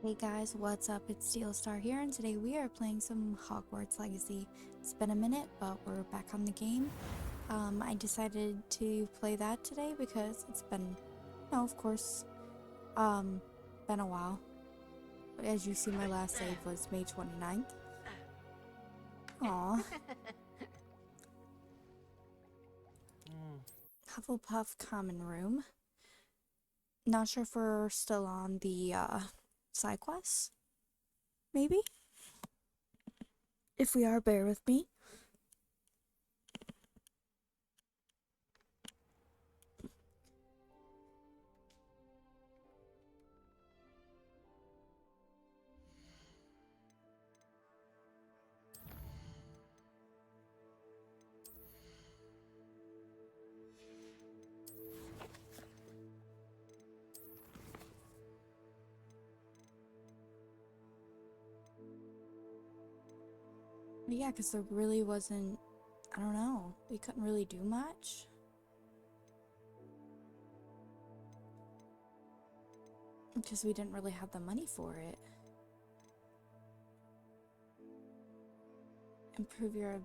Hey guys, what's up? It's Steel Star here, and today we are playing some Hogwarts Legacy. It's been a minute, but we're back on the game. I decided to play that today because it's been, of course, been a while. As you see, my last save was May 29th. Aww. Hufflepuff Common Room. Not sure if we're still on the, side quests? Maybe? If we are, bear with me. Yeah, because there really wasn't, I don't know, we couldn't really do much. Because we didn't really have the money for it. Improve your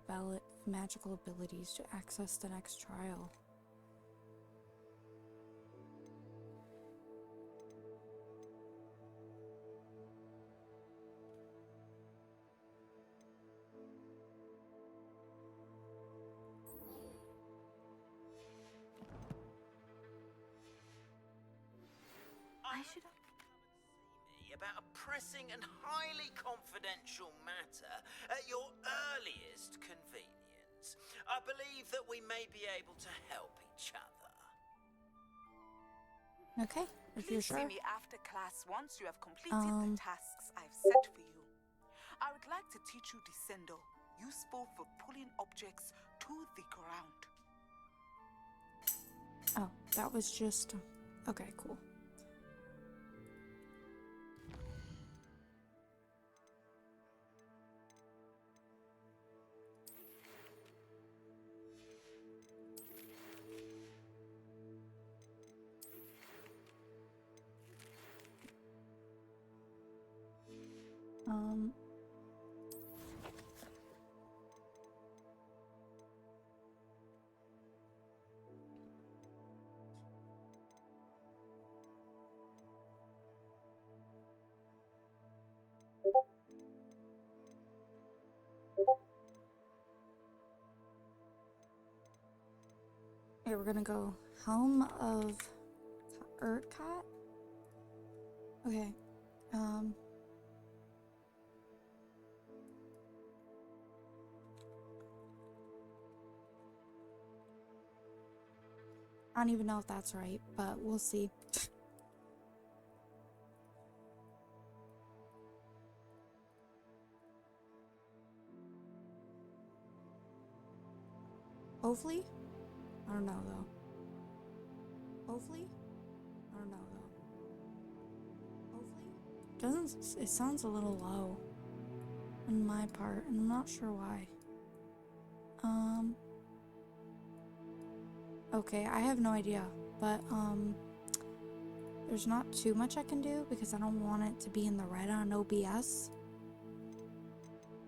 magical abilities to access the next trial. I should have me about a pressing and highly confidential matter at your earliest convenience. I believe that we may be able to help each other. Okay, if you're Please sure. see me after class once you have completed the tasks I've set for you. I would like to teach you Descendo, useful for pulling objects to the ground. Oh, that was just... Okay, cool. Um... Okay, we're gonna go Helm of Urtkot. Okay, I don't even know if that's right, but we'll see. Hopefully? I don't know though. Hopefully? I don't know though. Hopefully? It sounds a little low on my part, and I'm not sure why. Okay, I have no idea, but, there's not too much I can do because I don't want it to be in the red on OBS.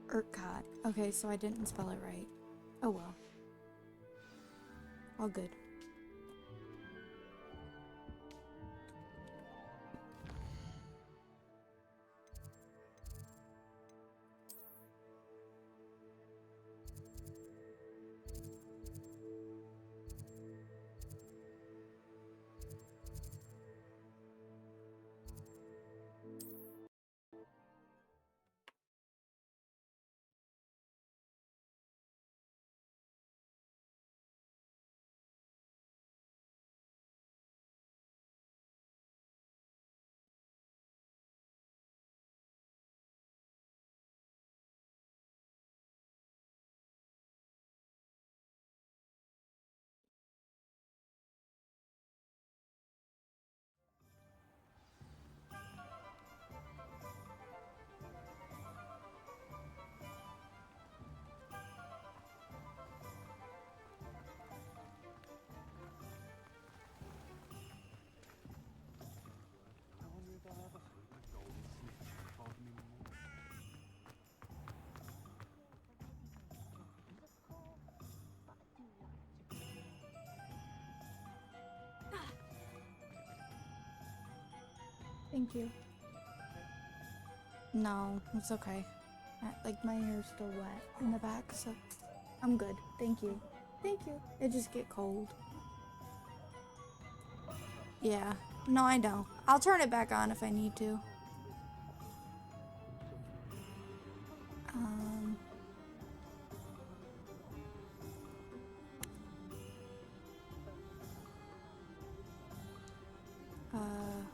Urtkot. Okay, so I didn't spell it right. Oh well. All good. Thank you. No, it's okay. Like, my hair's still wet in the back, so I'm good. Thank you. Thank you. It just get cold. Yeah. No, I know. I'll turn it back on if I need to.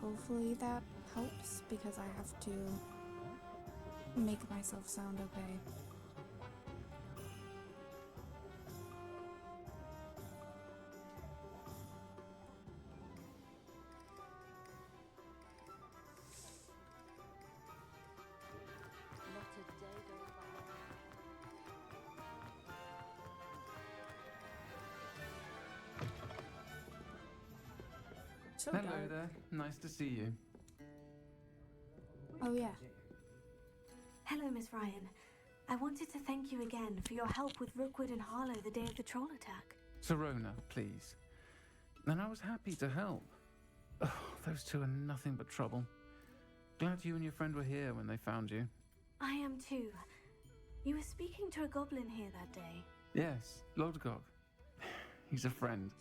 Hopefully that helps because I have to make myself sound okay. So Hello dark. there, nice to see you. Oh yeah. Hello, Miss Ryan. I wanted to thank you again for your help with Rookwood and Harlow the day of the troll attack. Serona, please. And I was happy to help. Oh, those two are nothing but trouble. Glad you and your friend were here when they found you. I am too. You were speaking to a goblin here that day. Yes, Lodgok. He's a friend.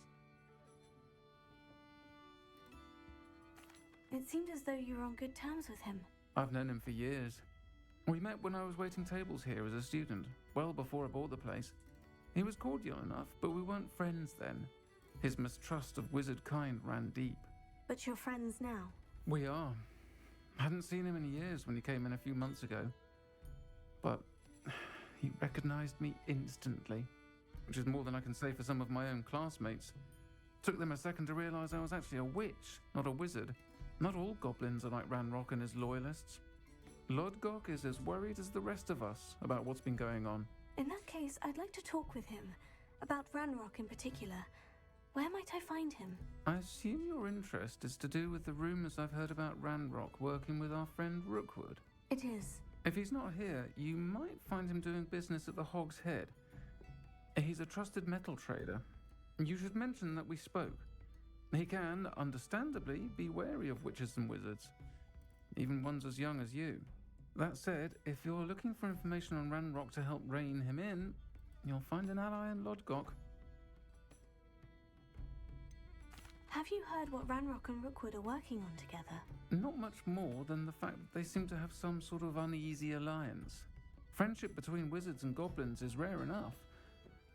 It seemed as though you were on good terms with him. I've known him for years. We met when I was waiting tables here as a student, well before I bought the place. He was cordial enough, but we weren't friends then. His mistrust of wizard kind ran deep. But you're friends now. We are. Hadn't seen him in years when he came in a few months ago. But he recognized me instantly, which is more than I can say for some of my own classmates. Took them a second to realize I was actually a witch, not a wizard. Not all goblins are like Ranrock and his loyalists. Lodgok is as worried as the rest of us about what's been going on. In that case, I'd like to talk with him. About Ranrock in particular. Where might I find him? I assume your interest is to do with the rumors I've heard about Ranrock working with our friend Rookwood. It is. If he's not here, you might find him doing business at the Hog's Head. He's a trusted metal trader. You should mention that we spoke. He can, understandably, be wary of witches and wizards, even ones as young as you. That said, if you're looking for information on Ranrock to help rein him in, you'll find an ally in Lodgok. Have you heard what Ranrock and Rookwood are working on together? Not much more than the fact that they seem to have some sort of uneasy alliance. Friendship between wizards and goblins is rare enough,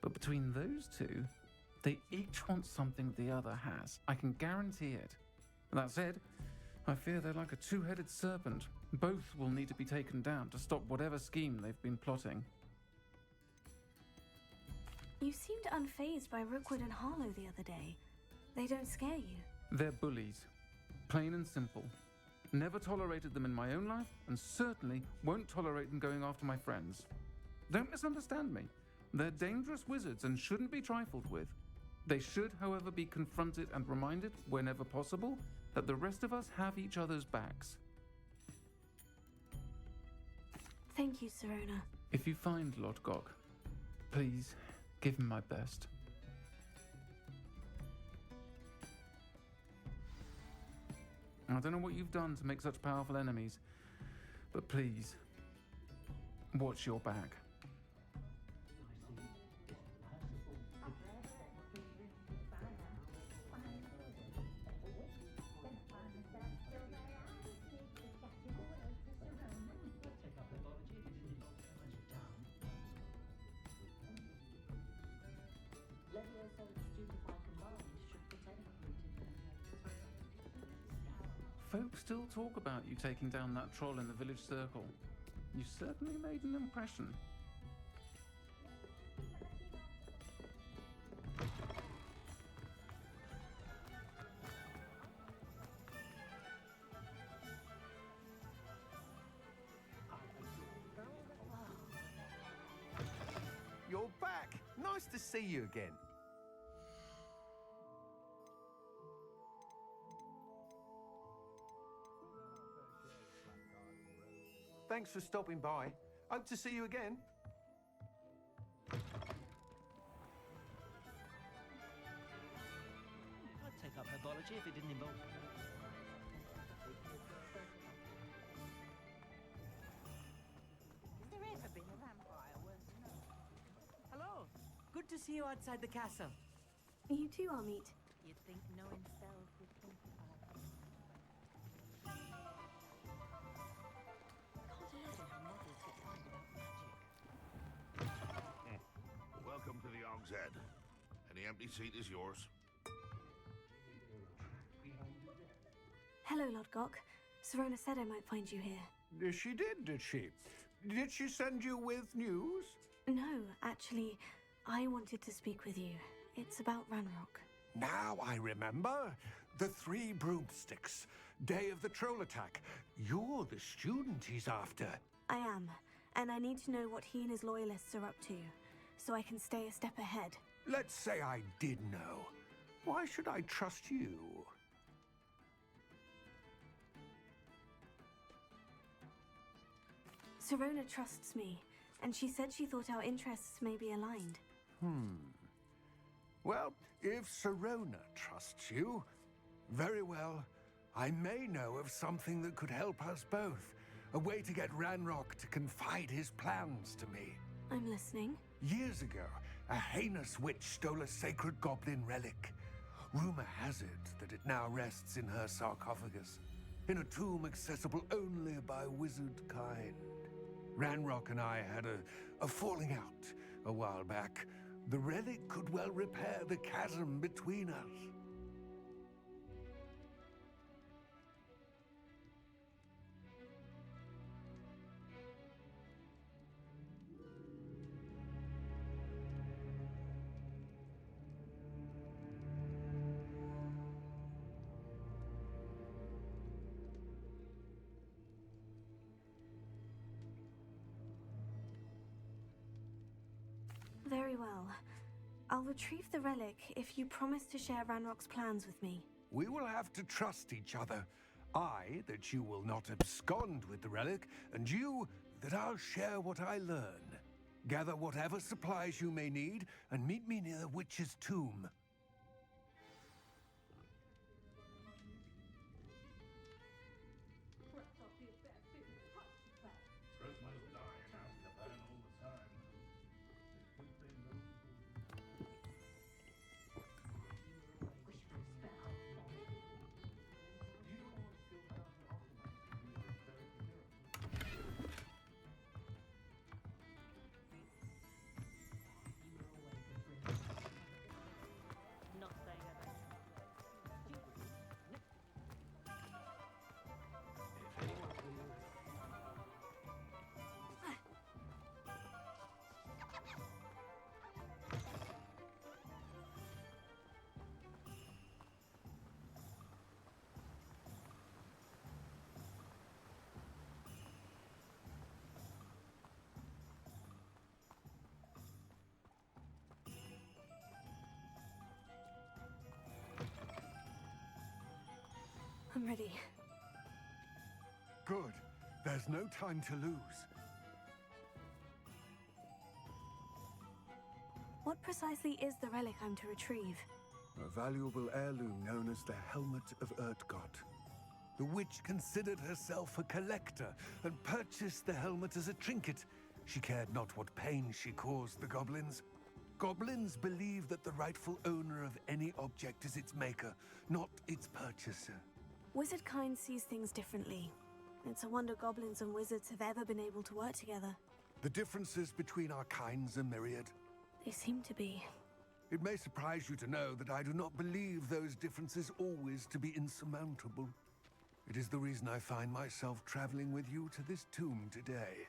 but between those two, they each want something the other has. I can guarantee it. That said, I fear they're like a two-headed serpent. Both will need to be taken down to stop whatever scheme they've been plotting. You seemed unfazed by Rookwood and Harlow the other day. They don't scare you. They're bullies. Plain and simple. Never tolerated them in my own life, and certainly won't tolerate them going after my friends. Don't misunderstand me. They're dangerous wizards and shouldn't be trifled with. They should, however, be confronted and reminded, whenever possible, that the rest of us have each other's backs. Thank you, Serona. If you find Lodgok, please give him my best. I don't know what you've done to make such powerful enemies, but please, watch your back. Folks still talk about you taking down that troll in the village circle. You certainly made an impression. You're back! Nice to see you again. Thanks for stopping by. Hope to see you again. I'd take up herbology if it didn't involve. Good to see you outside the castle. You too, Amit. You'd think knowing spells would simplify. Can't imagine how models get by without magic. Welcome to the Og's Head. Any empty seat is yours. Hello, Lodgok. Serona said I might find you here. She did she? Did she send you with news? No, actually, I wanted to speak with you. It's about Ranrock. Now I remember. The 3 broomsticks. Day of the troll attack. You're the student he's after. I am, and I need to know what he and his loyalists are up to, so I can stay a step ahead. Let's say I did know. Why should I trust you? Serona trusts me, and she said she thought our interests may be aligned. Well, if Serona trusts you, very well. I may know of something that could help us both. A way to get Ranrock to confide his plans to me. I'm listening. Years ago, a heinous witch stole a sacred goblin relic. Rumor has it that it now rests in her sarcophagus, in a tomb accessible only by wizard kind. Ranrock and I had a falling out a while back. The relic could well repair the chasm between us. Very well. I'll retrieve the relic if you promise to share Ranrock's plans with me. We will have to trust each other. I, that you will not abscond with the relic, and you, that I'll share what I learn. Gather whatever supplies you may need, and meet me near the witch's tomb. Not saying that. I'm ready. Good. There's no time to lose. What precisely is the relic I'm to retrieve? A valuable heirloom known as the Helmet of Urtgott. The witch considered herself a collector and purchased the helmet as a trinket. She cared not what pain she caused the goblins. Goblins believe that the rightful owner of any object is its maker, not its purchaser. Wizard kind sees things differently. It's a wonder goblins and wizards have ever been able to work together. The differences between our kinds are myriad. They seem to be. It may surprise you to know that I do not believe those differences always to be insurmountable. It is the reason I find myself traveling with you to this tomb today.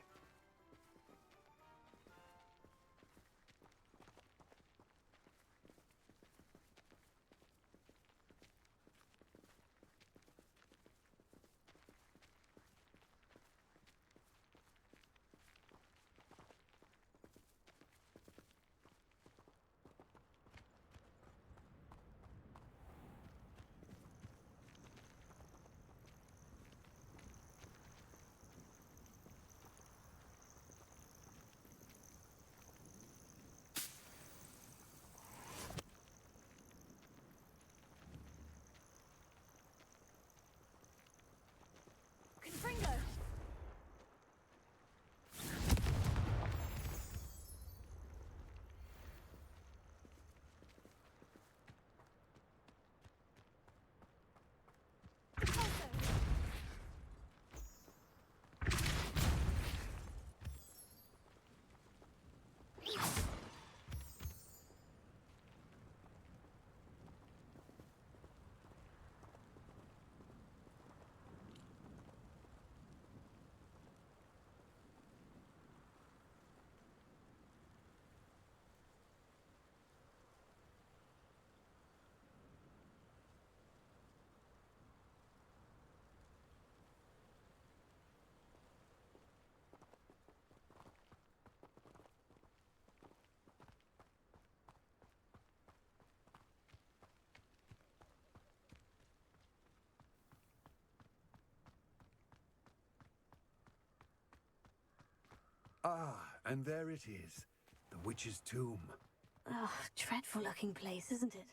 Ah, and there it is. The witch's tomb. Ugh, dreadful looking place, isn't it?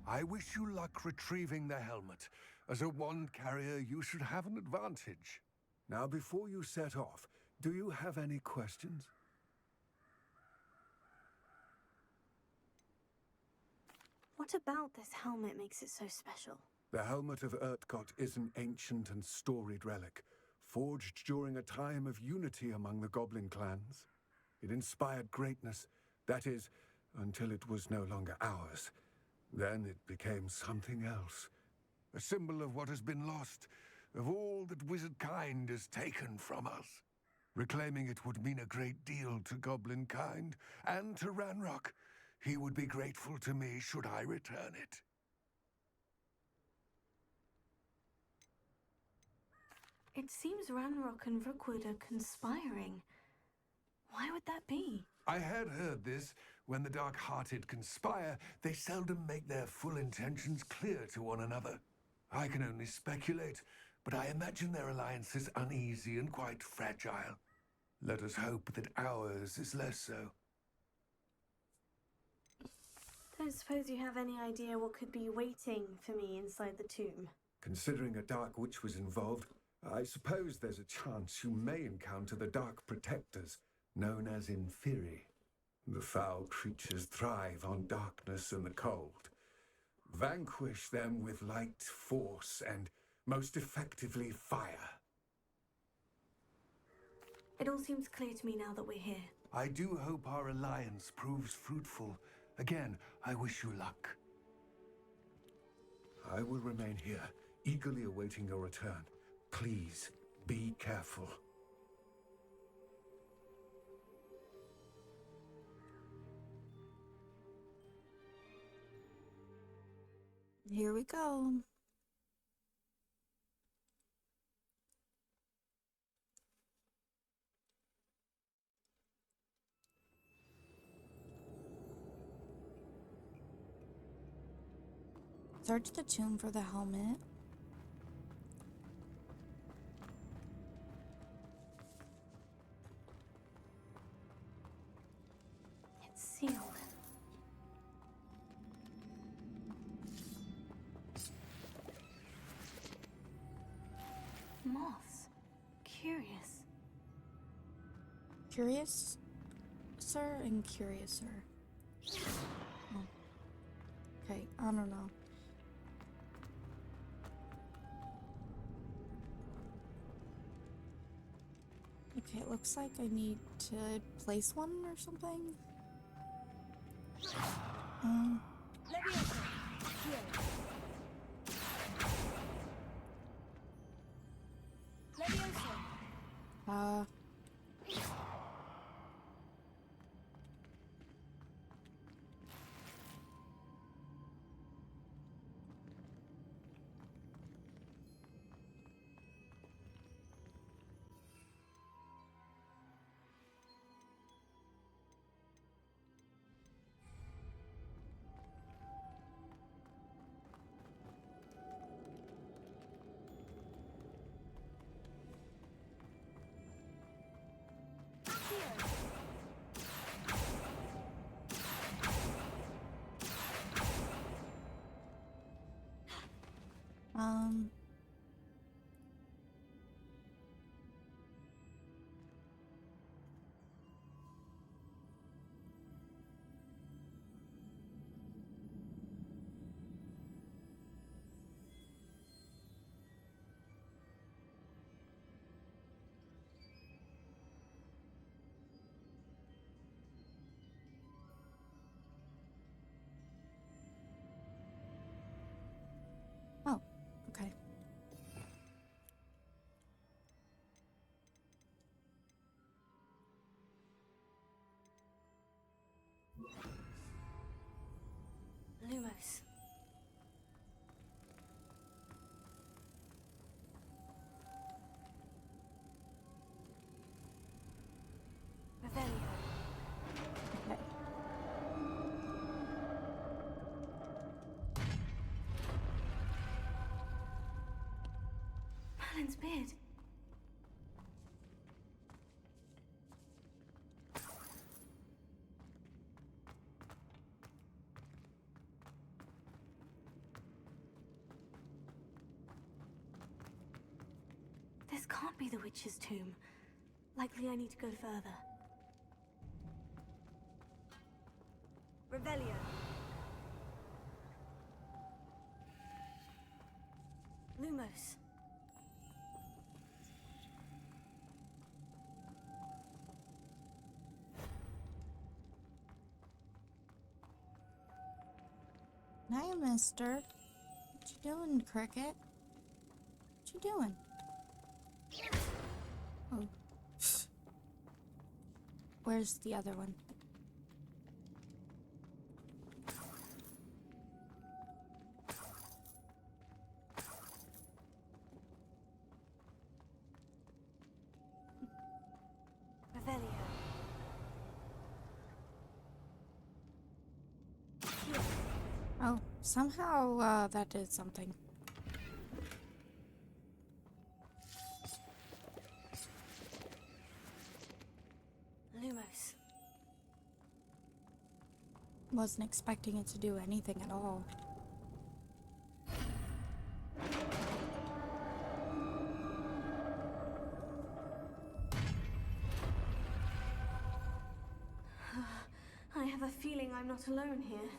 I wish you luck retrieving the helmet. As a wand carrier, you should have an advantage. Now, before you set off, do you have any questions? What about this helmet makes it so special? The helmet of Urtkot is an ancient and storied relic, forged during a time of unity among the goblin clans. It inspired greatness, that is, until it was no longer ours. Then it became something else. A symbol of what has been lost, of all that wizard kind has taken from us. Reclaiming it would mean a great deal to goblin kind, and to Ranrock. He would be grateful to me should I return it. It seems Ranrock and Rookwood are conspiring. Why would that be? I had heard this. When the dark-hearted conspire, they seldom make their full intentions clear to one another. I can only speculate, but I imagine their alliance is uneasy and quite fragile. Let us hope that ours is less so. Don't suppose you have any idea what could be waiting for me inside the tomb? Considering a dark witch was involved, I suppose there's a chance you may encounter the Dark Protectors, known as Inferi. The foul creatures thrive on darkness and the cold. Vanquish them with light, force, and most effectively fire. It all seems clear to me now that we're here. I do hope our alliance proves fruitful. Again, I wish you luck. I will remain here, eagerly awaiting your return. Please, be careful. Here we go. Search the tomb for the helmet. It's sealed. Moths. Curious. Curious, sir, and curiouser. Oh. Okay, I don't know. Okay, it looks like I need to place one or something. Uh, um, oh, okay. Lumos. Revelio. Okay. Merlin's beard. be the witch's tomb. Likely I need to go further. Revelio. Lumos. Hiya, mister. What you doing, Cricket? What you doing? Oh. Where's the other one? Revelio. Oh, somehow that did something. Lumos. Wasn't expecting it to do anything at all. I have a feeling I'm not alone here.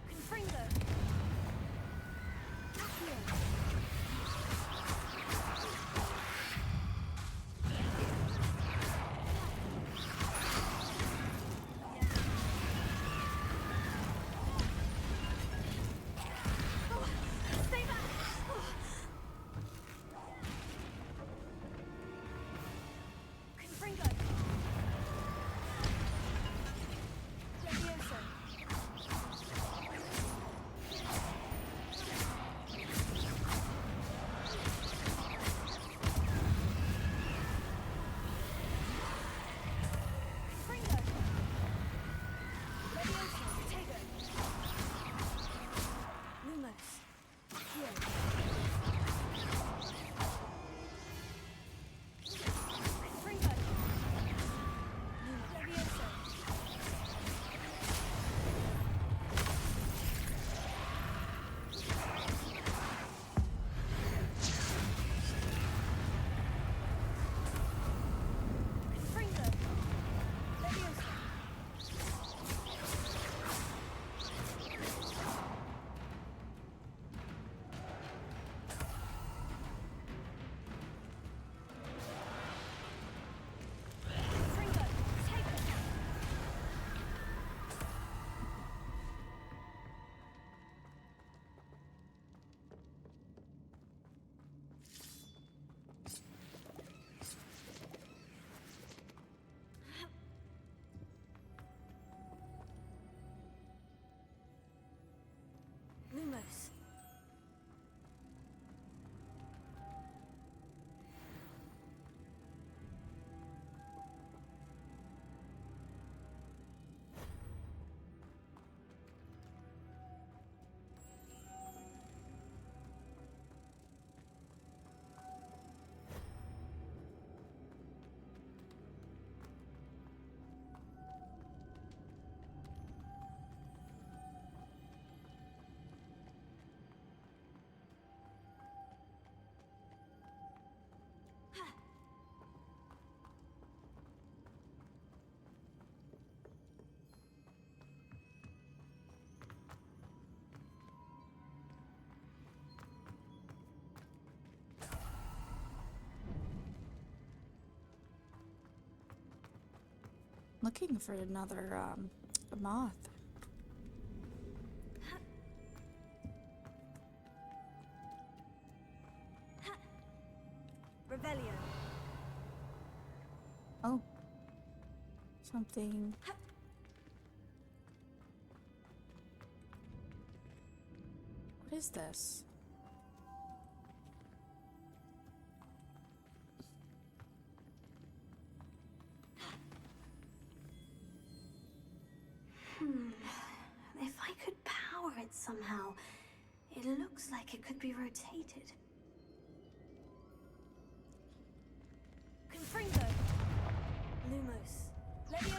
Confringo. Stay back! Confringo. Levioso. Confringo. Levioso. Tego. Lumos. Heal. Confringo. Levioso. Confringo. Levioso. Confringo. Tego. Lumos. Looking for another moth. Revelio. Oh. Something. What is this? If I could power it somehow, it looks like it could be rotated. Confringo. Lumos. Levioso.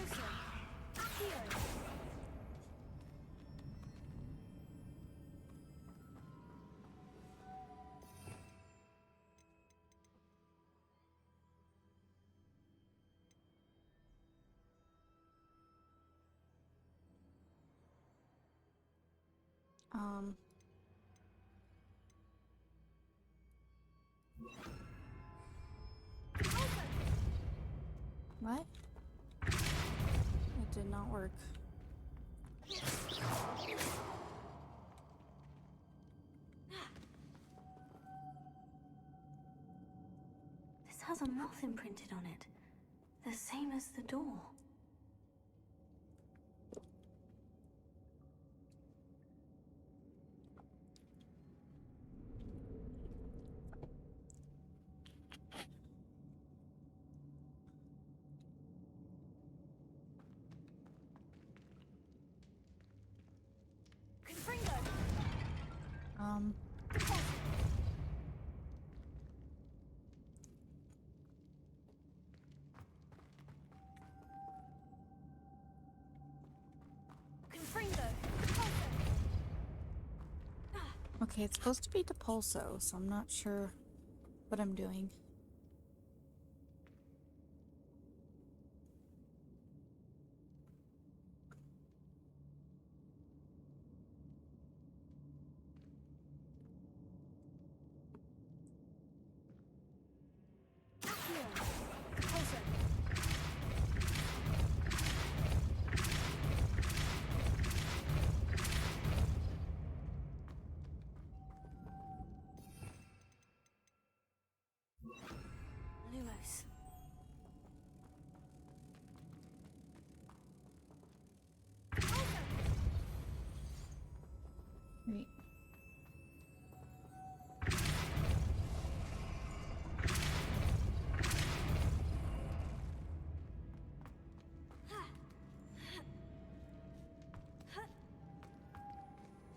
Um. What? It did not work. This has a moth imprinted on it. The same as the door. Um. Okay, it's supposed to be Depulso, so I'm not sure what I'm doing. Lumos. Wait.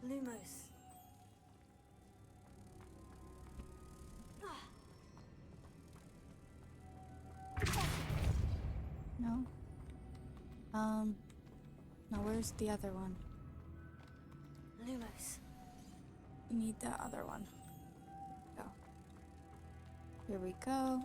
Lumos. No. Now where's the other one? Lumos. We need the other one. Go. Here we go.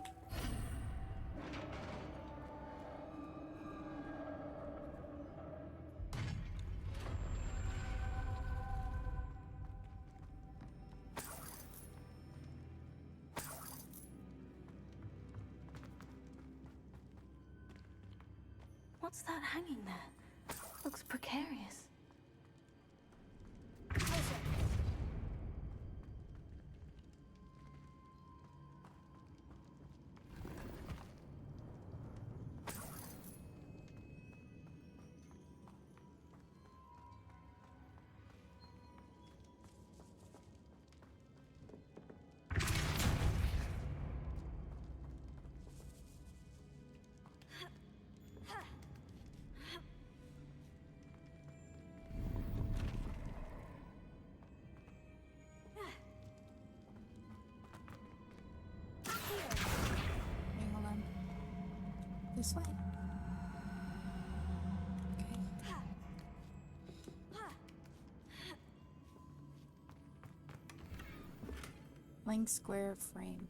What's that hanging there? Looks precarious. Okay, hold on. This way. Okay. Blank square frame.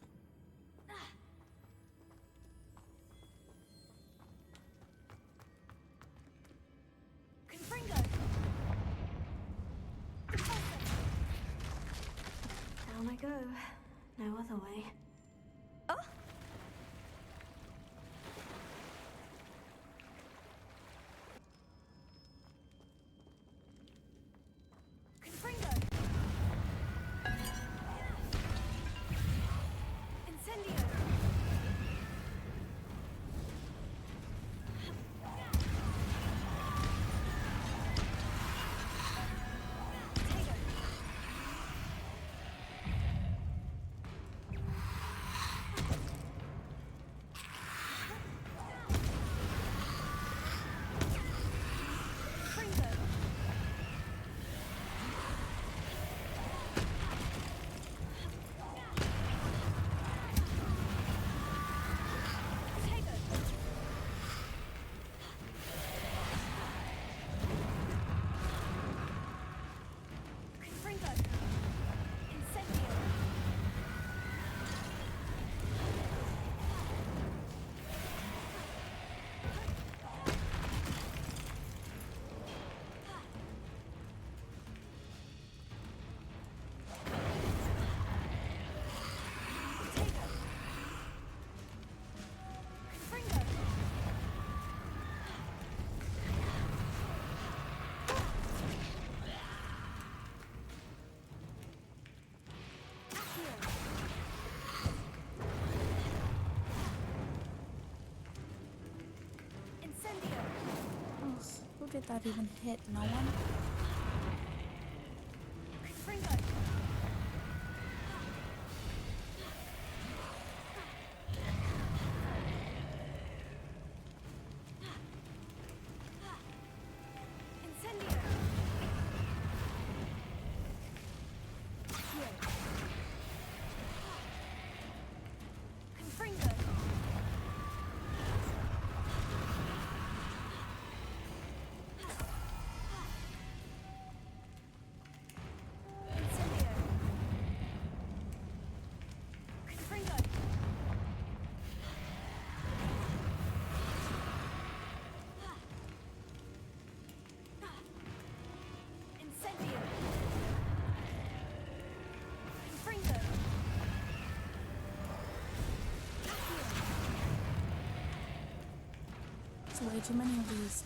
Down I go. No other way. did that even hit? No one? There's way too many of these.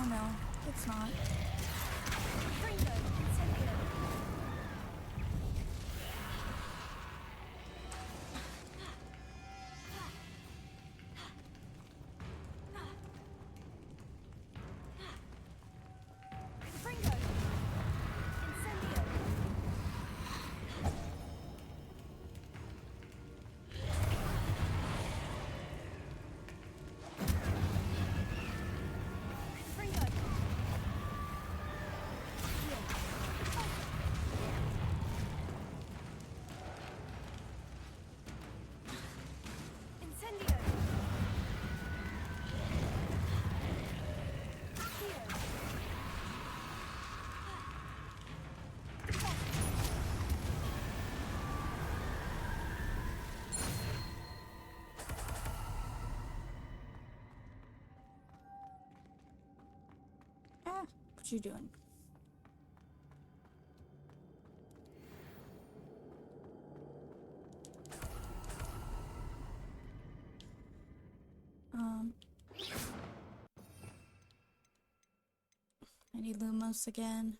Oh no, it's not. What you doing? I need Lumos again.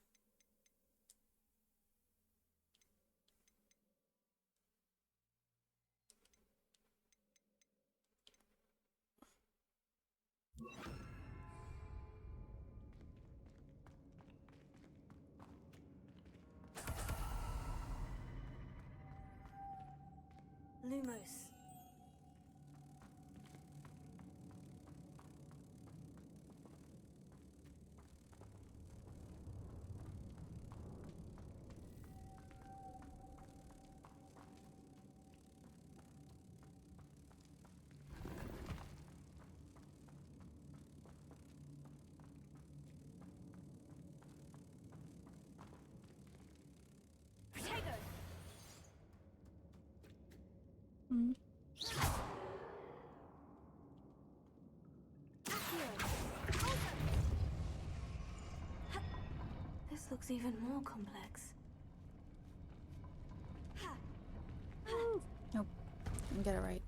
Lumos. Hmm. This looks even more complex. Nope. and get it right.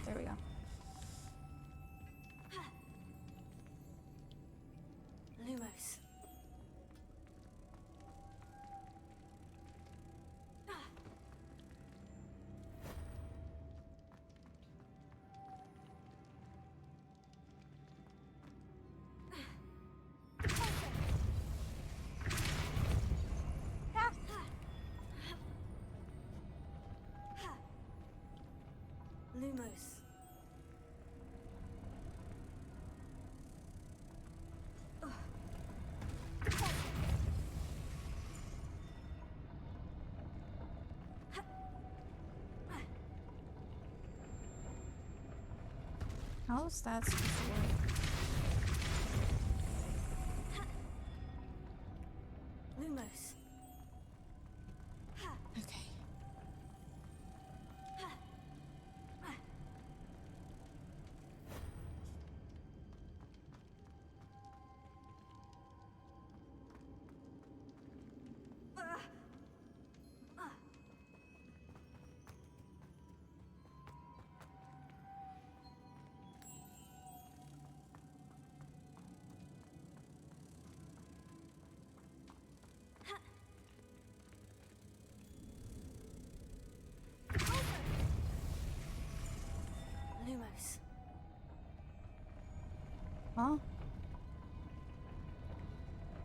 There we go. Lumos. Lumos. How is that supposed to work? Lumos. Okay. Lumos. Huh?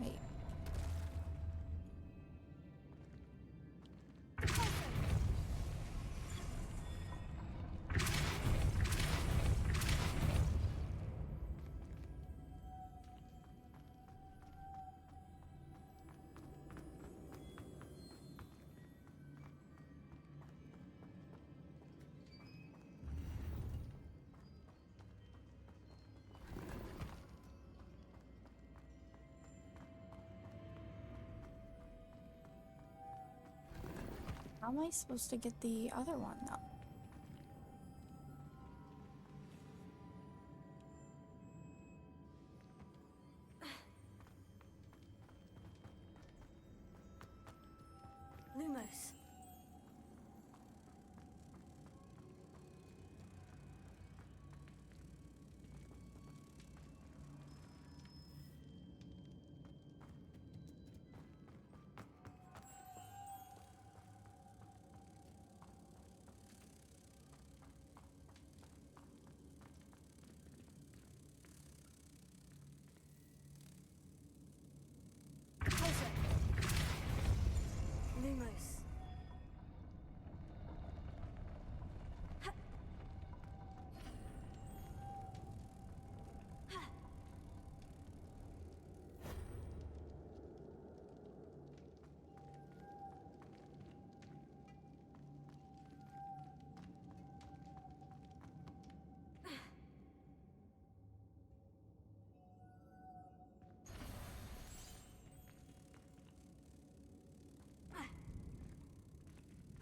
Wait. How am I supposed to get the other one though? Lumos. Lumos.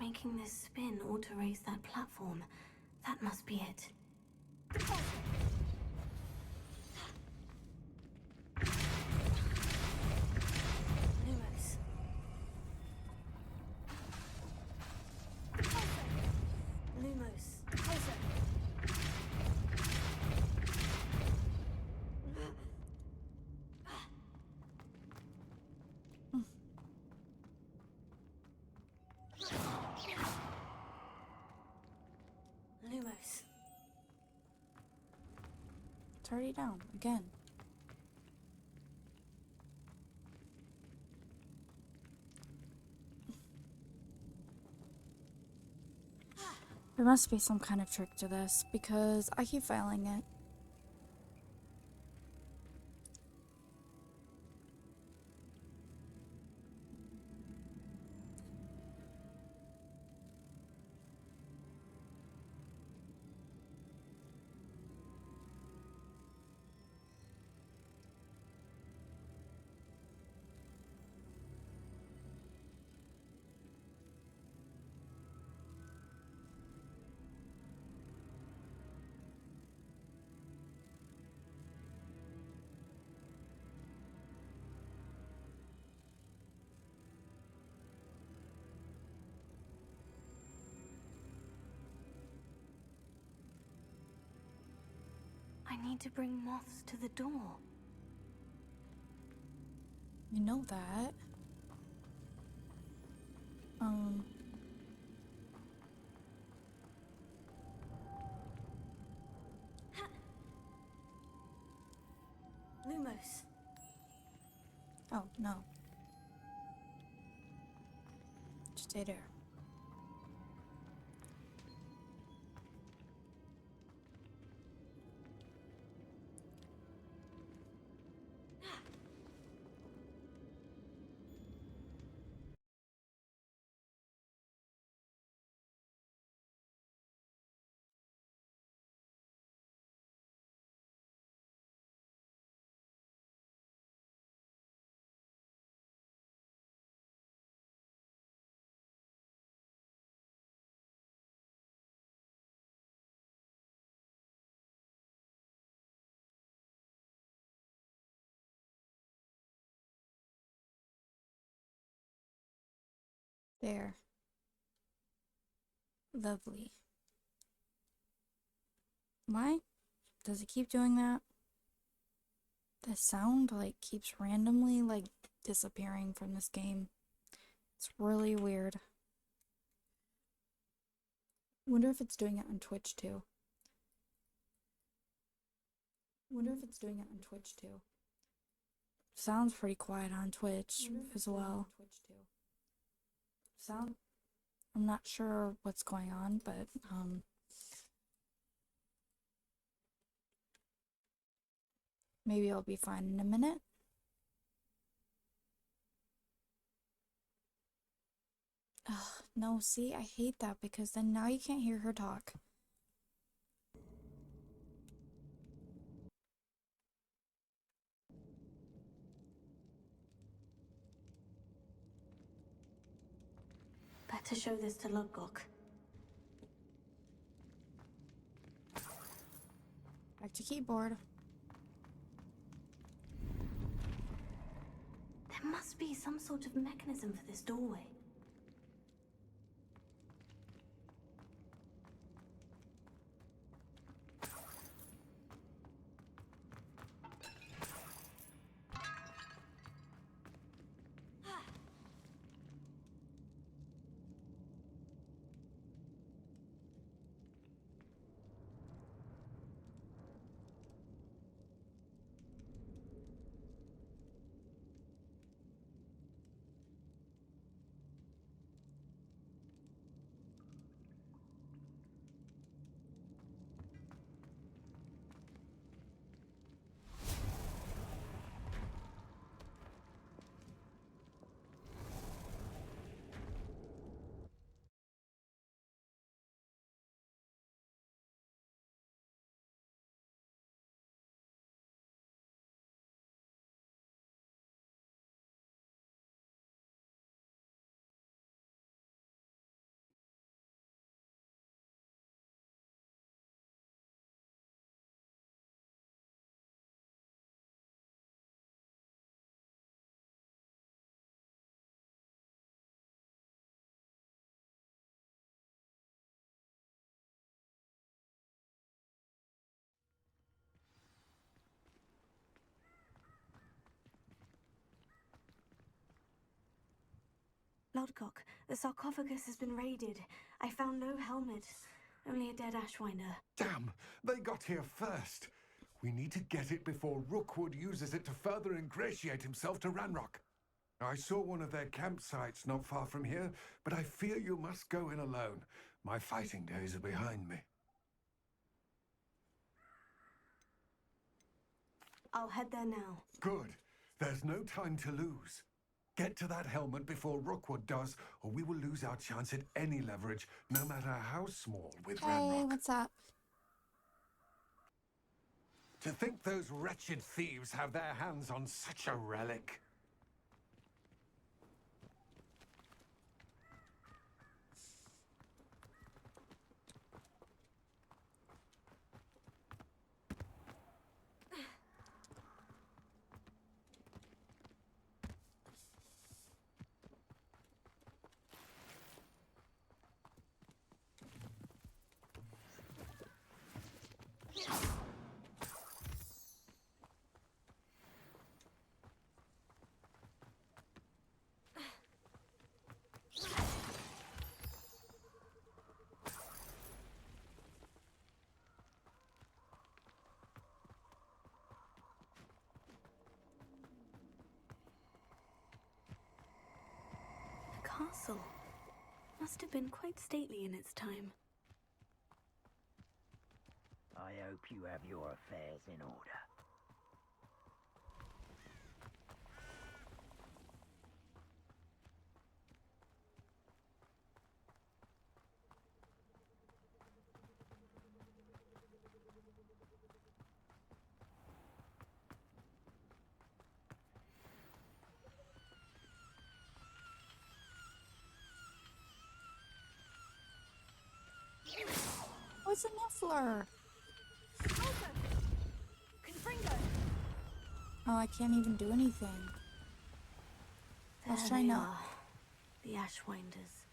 Making this spin ought to raise that platform. That must be it. Lumos. Lumos. Lumos. It's already down again. There must be some kind of trick to this because I keep failing it. I need to bring moths to the door. You know that. Lumos. Oh, no. Just stay there. There. Lovely. Why does it keep doing that? The sound like keeps randomly like disappearing from this game. It's really weird. Wonder if it's doing it on Twitch too. Sounds pretty quiet on Twitch as well. I'm not sure what's going on, but maybe I'll be fine in a minute. Ugh, no, see, I hate that because then now you can't hear her talk. Better show this to Lodgok. Back to keyboard. There must be some sort of mechanism for this doorway. Lodgok, the sarcophagus has been raided. I found no helmet, only a dead Ashwinder. Damn, they got here first. We need to get it before Rookwood uses it to further ingratiate himself to Ranrock. I saw one of their campsites not far from here, but I fear you must go in alone. My fighting days are behind me. I'll head there now. Good. There's no time to lose. Get to that helmet before Rookwood does, or we will lose our chance at any leverage, no matter how small, with Hey, Ranrock. what's up? To think those wretched thieves have their hands on such a relic. castle. Must have been quite stately in its time. I hope you have your affairs in order. What's a muffler? Oh, I can't even do anything. Let's try There they now. are, the Ashwinders.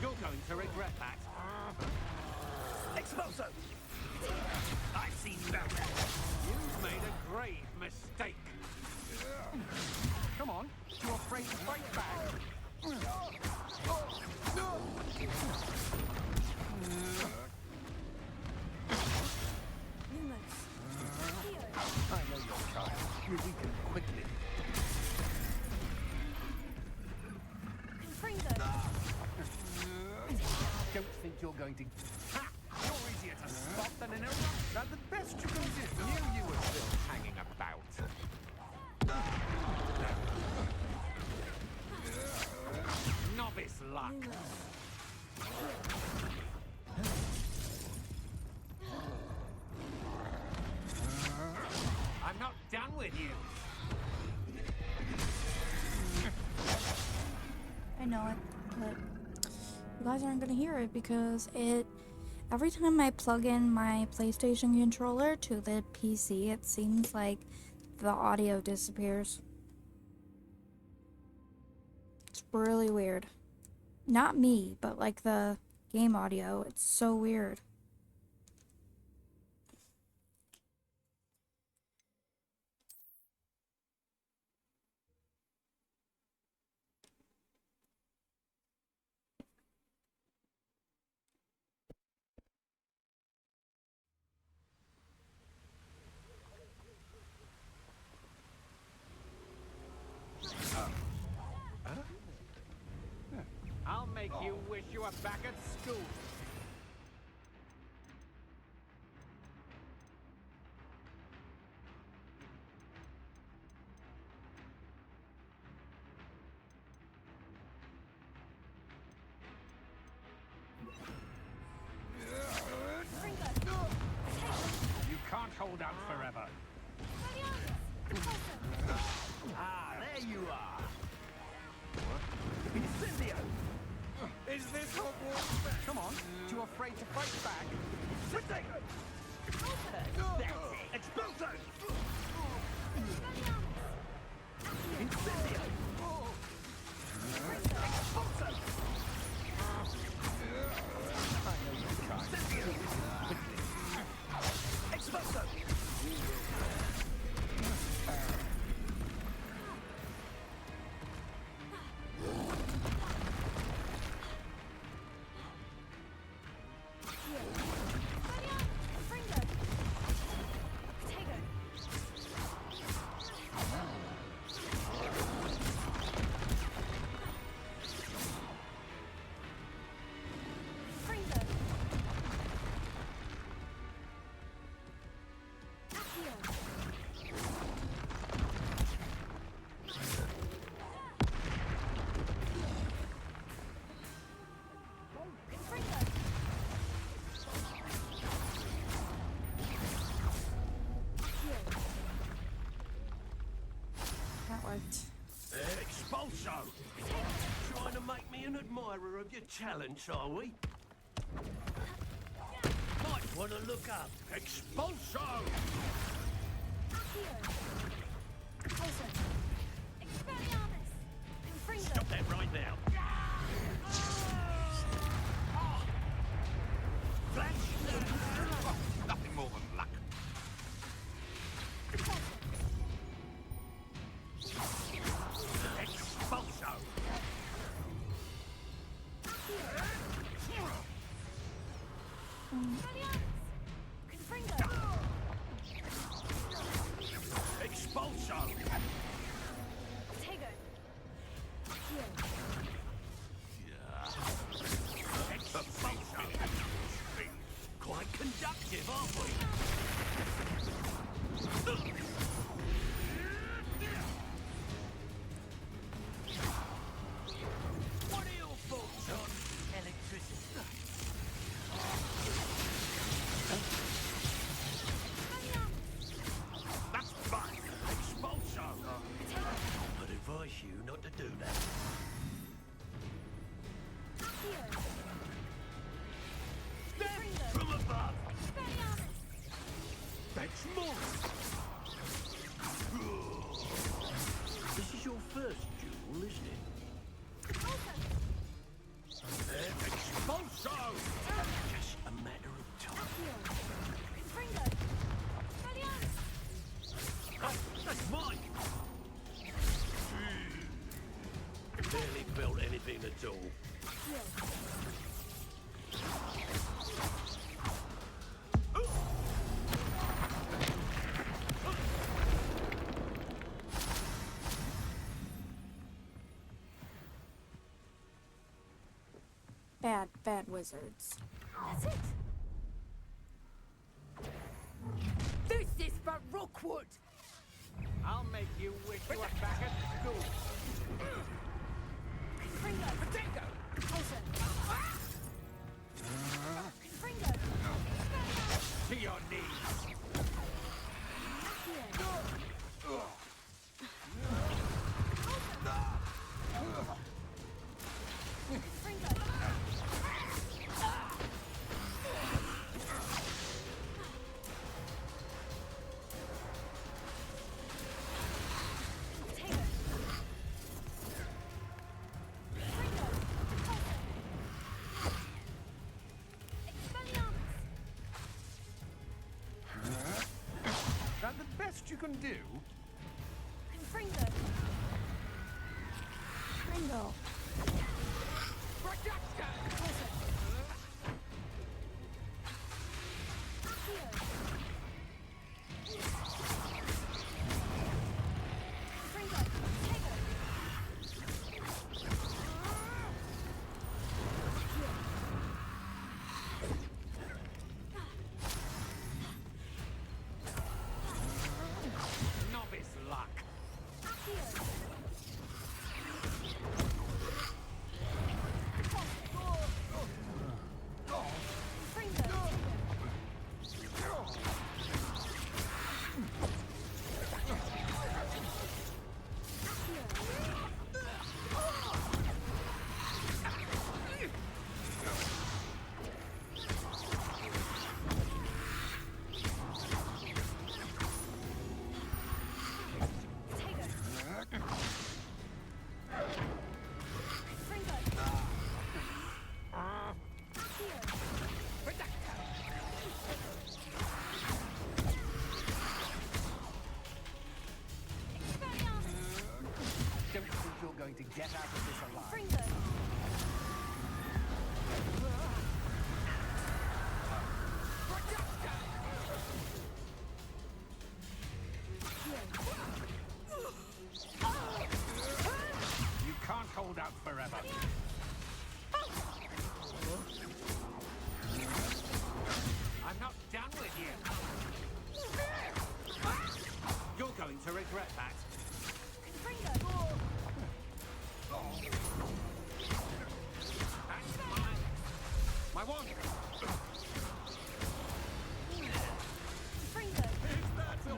You're going to regret that. Expulso! I've seen better. You've made a grave mistake. Come on, you're afraid to fight back. I know your child. You weaken quickly. Don't think you're going to... Ha! You're easier to spot than an arrow. Now the best you can do. Knew you were still hanging about. Novice luck. I'm not done with you. I know it, but you guys aren't gonna hear it because every time I plug in my PlayStation controller to the PC, it seems like the audio disappears. It's really weird. Not me, but like the game audio. It's so weird. I'll make you wish you were back at school. You can't hold out forever. Ah, there you are. Incendio! Is this Hogwarts? Come on, too afraid to fight back? Potato! That's it! Expulso! Incendio! Expulso! I know you can't. Incendio! Expulso! That worked. Expulso! Trying to make me an admirer of your challenge, are we? Might want to look up. Expulso! Stop that right now. Flash! Nothing more than luck. Expulso! Expulso! Quite conductive, aren't we? What are your thoughts on electricity? That's fine. Expulso. I'd advise you not to do that. From above. That's more. This is your first duel, isn't it? Expulso! Just a matter of time. That's mine! Barely felt anything at all. Bad wizards. That's it. This is for Rookwood! I'll make you wish you were back at school. Potato! To your knees! That the best you can do? Ringo. Novice luck. Don't think you're going to get out of this alive. You can't hold out forever. I'm not done with you. You're going to regret that. That's mine. My wand. Is that all?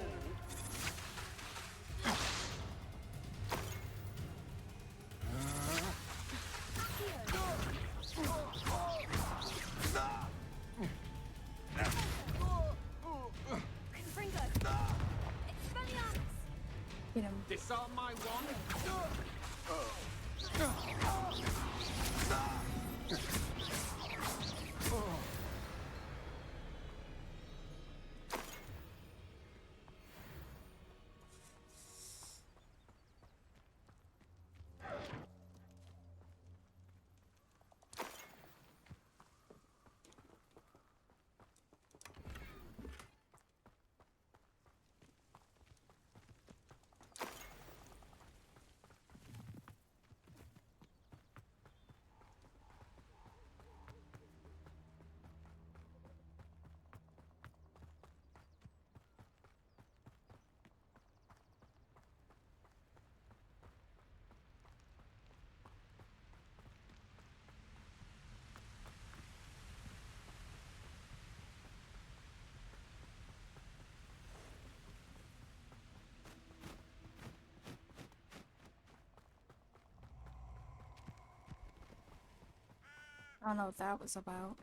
I don't know what that was about.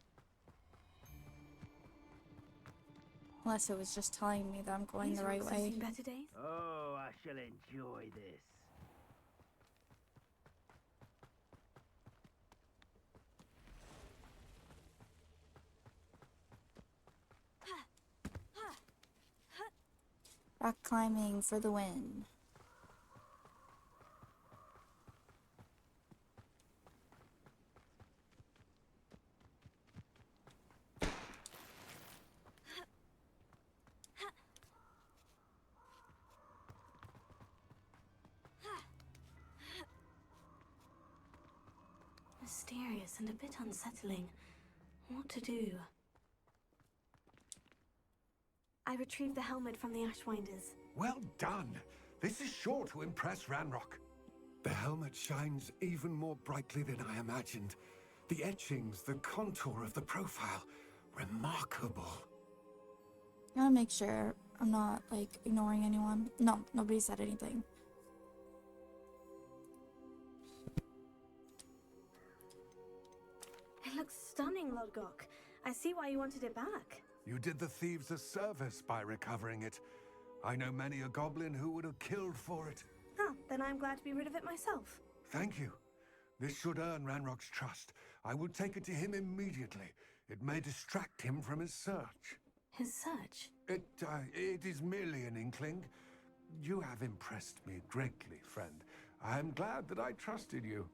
Unless it was just telling me that I'm going the right way. Better days? Oh, I shall enjoy this. Rock climbing for the win. Mysterious and a bit unsettling. What to do? I retrieved the helmet from the Ashwinders. Well done. This is sure to impress Ranrock. The helmet shines even more brightly than I imagined. The etchings, the contour of the profile, remarkable. I gotta make sure I'm not, like, ignoring anyone. No, nobody said anything. It looks stunning, Lodgok. I see why you wanted it back. You did the thieves a service by recovering it. I know many a goblin who would have killed for it. Ah, then I'm glad to be rid of it myself. Thank you. This should earn Ranrock's trust. I will take it to him immediately. It may distract him from his search. His search? It is merely an inkling. You have impressed me greatly, friend. I am glad that I trusted you.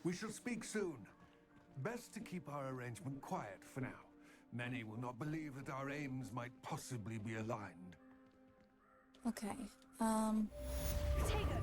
We shall speak soon. Best to keep our arrangement quiet for now. Many will not believe that our aims might possibly be aligned. Okay, Potato!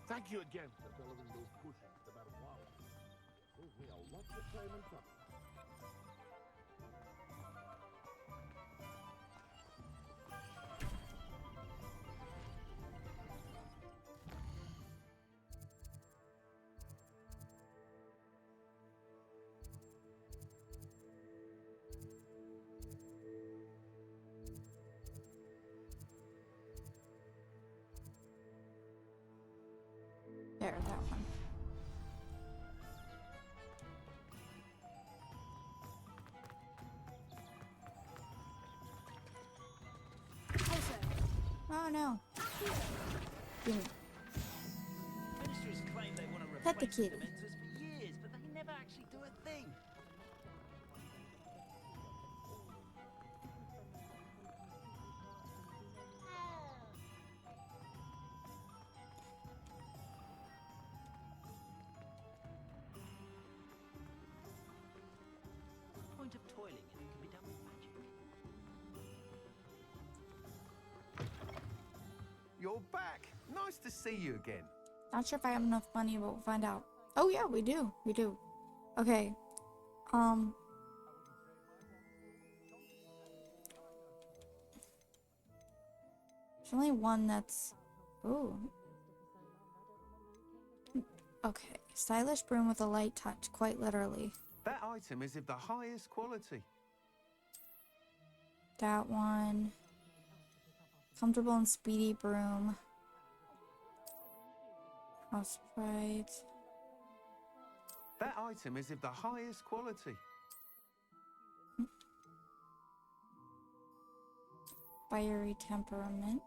Thank you again for delivering those potions to Madame Wow. Saved me a lot of time and trouble. there, that one. Oh no. Boom. Ministers claim they want to Pet the replace kitty. Dementors for years, but they never actually do a thing. What's the point of toiling if it can be done with magic? You're back. Nice to see you again. Not sure if I have enough money, but we'll find out. Oh yeah, we do. We do. Okay. There's only one that's... Ooh. Okay. Stylish broom with a light touch, quite literally. That item is of the highest quality. That one. Comfortable and speedy broom. House sprite. That item is of the highest quality. Fiery temperament.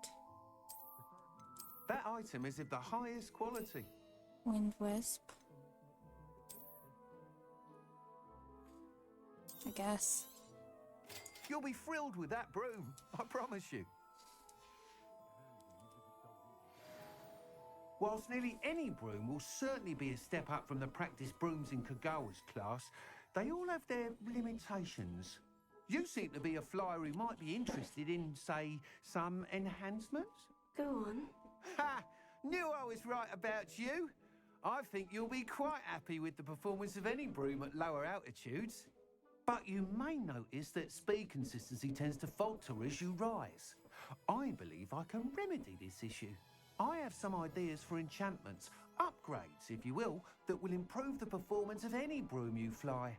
That item is of the highest quality. Wind wisp. I guess. You'll be thrilled with that broom, I promise you. Whilst nearly any broom will certainly be a step up from the practice brooms in Kagawa's class, they all have their limitations. You seem to be a flyer who might be interested in, say, some enhancements? Go on. Ha! Knew I was right about you. I think you'll be quite happy with the performance of any broom at lower altitudes. But you may notice that speed consistency tends to falter as you rise. I believe I can remedy this issue. I have some ideas for enchantments, upgrades, if you will, that will improve the performance of any broom you fly.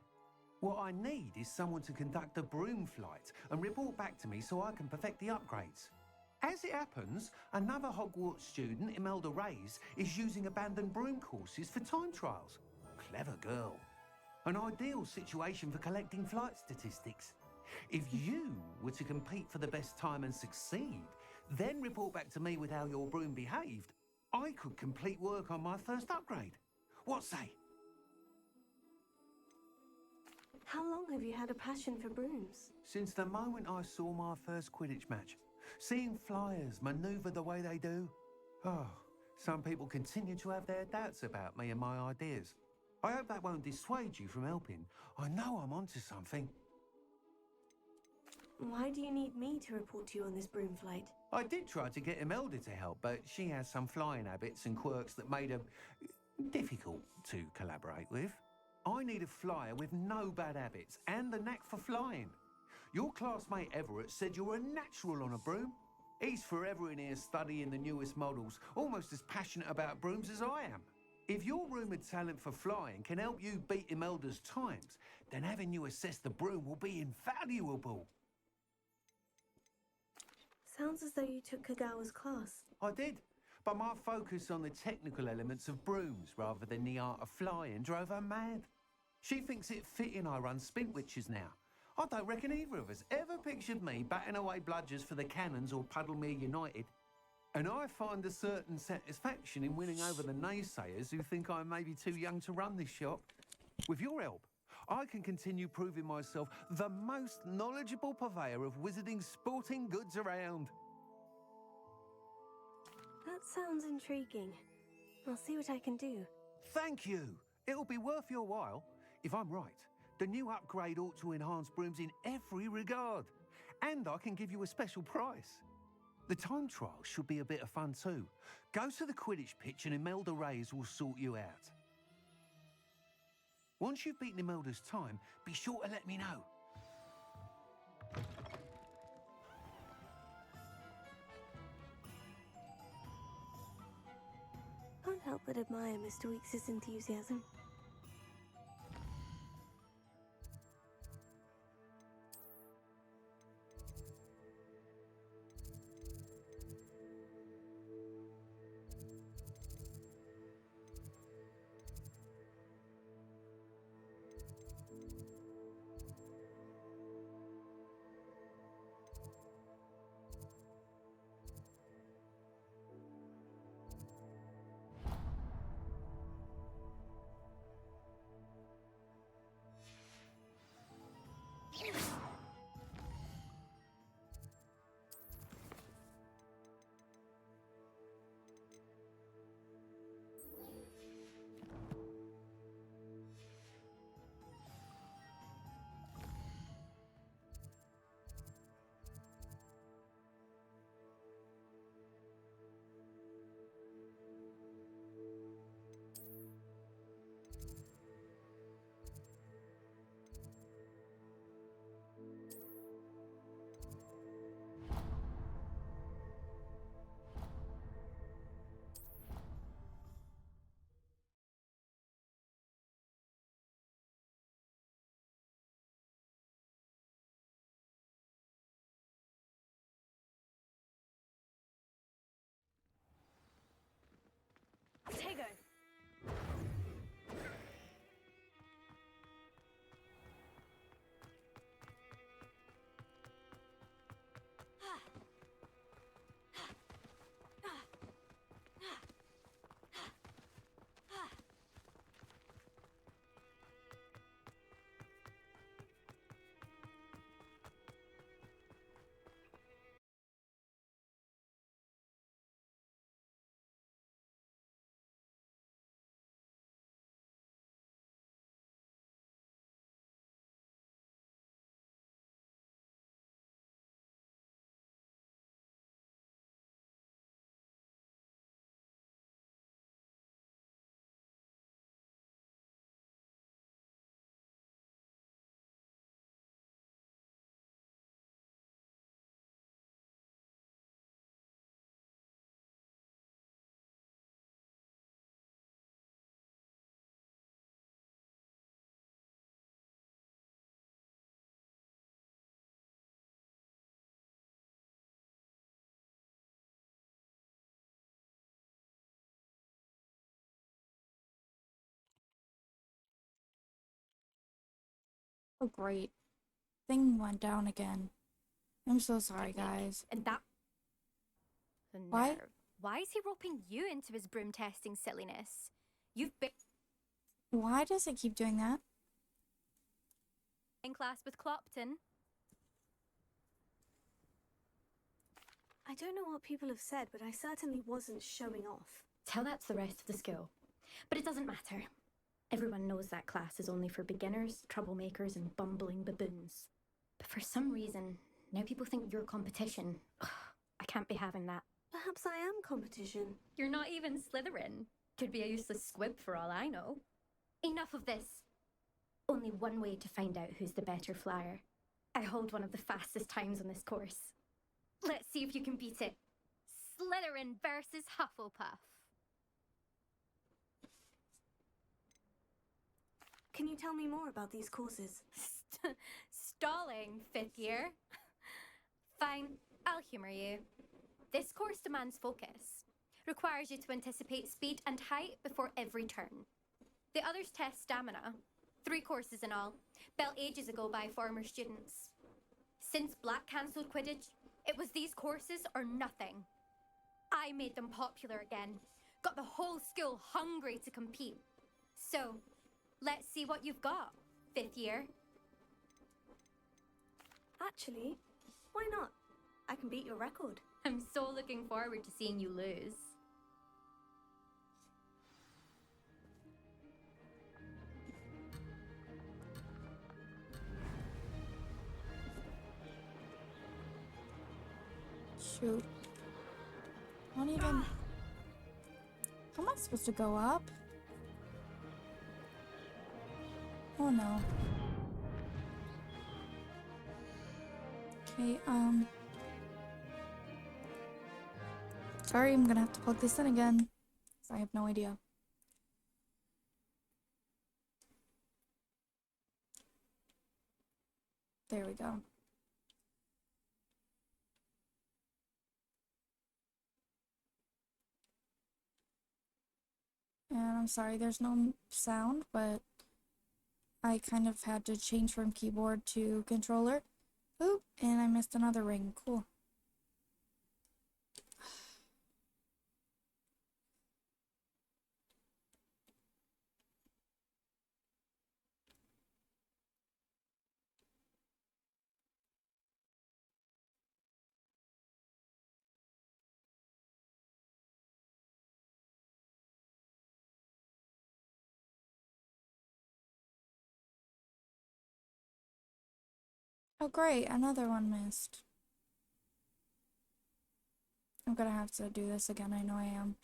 What I need is someone to conduct a broom flight and report back to me so I can perfect the upgrades. As it happens, another Hogwarts student, Imelda Reyes, is using abandoned broom courses for time trials. Clever girl. An ideal situation for collecting flight statistics. If you were to compete for the best time and succeed, then report back to me with how your broom behaved, I could complete work on my first upgrade. What say? How long have you had a passion for brooms? Since the moment I saw my first Quidditch match. Seeing flyers manoeuvre the way they do. Oh, some people continue to have their doubts about me and my ideas. I hope that won't dissuade you from helping. I know I'm onto something. Why do you need me to report to you on this broom flight? I did try to get Imelda to help, but she has some flying habits and quirks that made her difficult to collaborate with. I need a flyer with no bad habits and the knack for flying. Your classmate Everett said you're a natural on a broom. He's forever in here studying the newest models, almost as passionate about brooms as I am. If your rumoured talent for flying can help you beat Imelda's times, then having you assess the broom will be invaluable. Sounds as though you took Kagawa's class. I did, but my focus on the technical elements of brooms rather than the art of flying drove her mad. She thinks it fitting I run Spintwitches now. I don't reckon either of us ever pictured me batting away bludgers for the Cannons or Puddlemere United. And I find a certain satisfaction in winning over the naysayers who think I may be too young to run this shop. With your help, I can continue proving myself the most knowledgeable purveyor of wizarding sporting goods around. That sounds intriguing. I'll see what I can do. Thank you. It'll be worth your while. If I'm right, the new upgrade ought to enhance brooms in every regard. And I can give you a special price. The time trial should be a bit of fun too. Go to the Quidditch pitch and Imelda Reyes will sort you out. Once you've beaten Imelda's time, be sure to let me know. Can't help but admire Mr. Weekes' enthusiasm. Oh, great. Thing went down again. I'm so sorry, guys. And that... The Why? nerve. Why is he roping you into his broom testing silliness? You've been Why does it keep doing that? in class with Clopton. I don't know what people have said, but I certainly wasn't showing off. Tell that to the rest of the school. But it doesn't matter. Everyone knows that class is only for beginners, troublemakers, and bumbling baboons. But for some reason, now people think you're competition. I can't be having that. Perhaps I am competition. You're not even Slytherin. Could be a useless squib for all I know. Enough of this. Only one way to find out who's the better flyer. I hold one of the fastest times on this course. Let's see if you can beat it. Slytherin versus Hufflepuff. Can you tell me more about these courses? Stalling, 5th year. Fine, I'll humour you. This course demands focus. Requires you to anticipate speed and height before every turn. The others test stamina. 3 courses in all, built ages ago by former students. Since Black cancelled Quidditch, it was these courses or nothing. I made them popular again. Got the whole school hungry to compete. So, let's see what you've got, 5th year. Actually, why not? I can beat your record. I'm so looking forward to seeing you lose. Shoot. Not even... How am I supposed to go up? Oh no. Okay, sorry, I'm gonna have to plug this in again. 'Cause I have no idea. There we go. And I'm sorry there's no sound, but I kind of had to change from keyboard to controller. Oop, and I missed another ring. Cool. Oh great, another one missed. I'm gonna have to do this again, I know I am.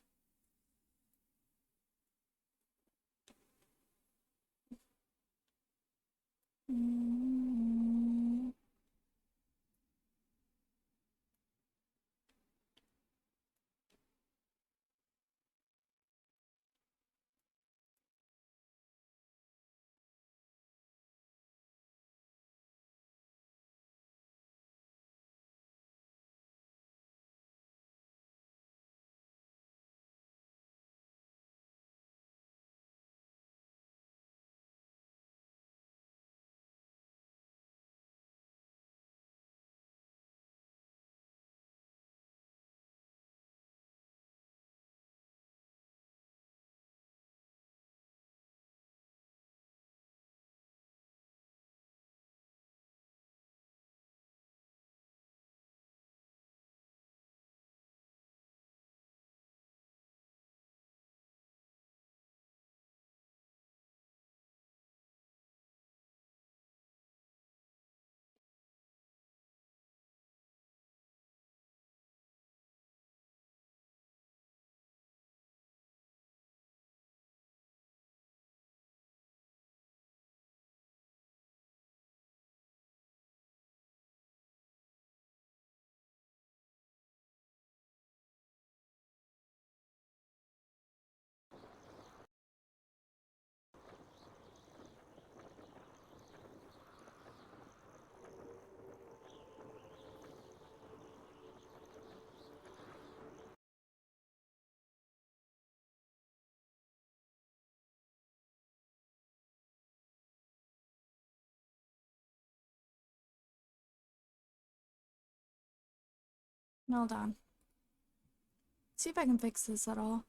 Hold on. See if I can fix this at all.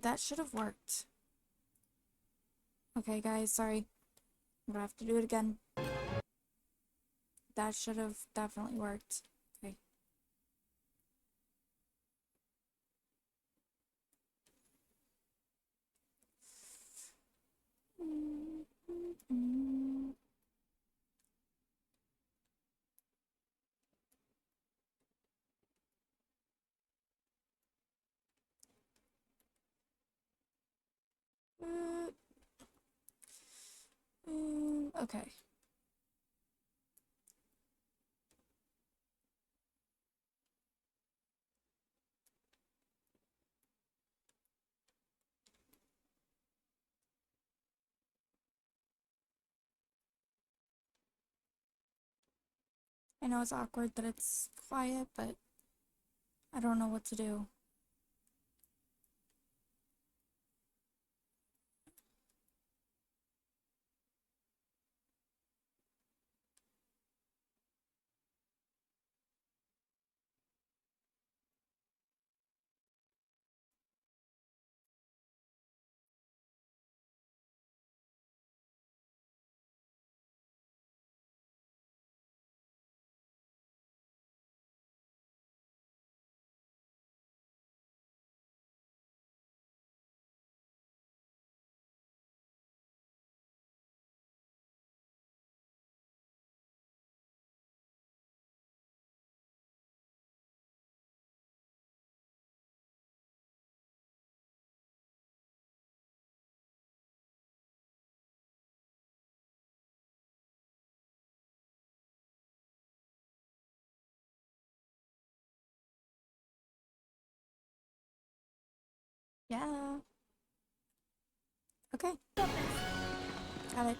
That should have worked. Okay, guys, sorry. I'm gonna have to do it again. That should have definitely worked. Okay. Okay. I know it's awkward that it's quiet, but I don't know what to do. Yeah. Okay. Got it.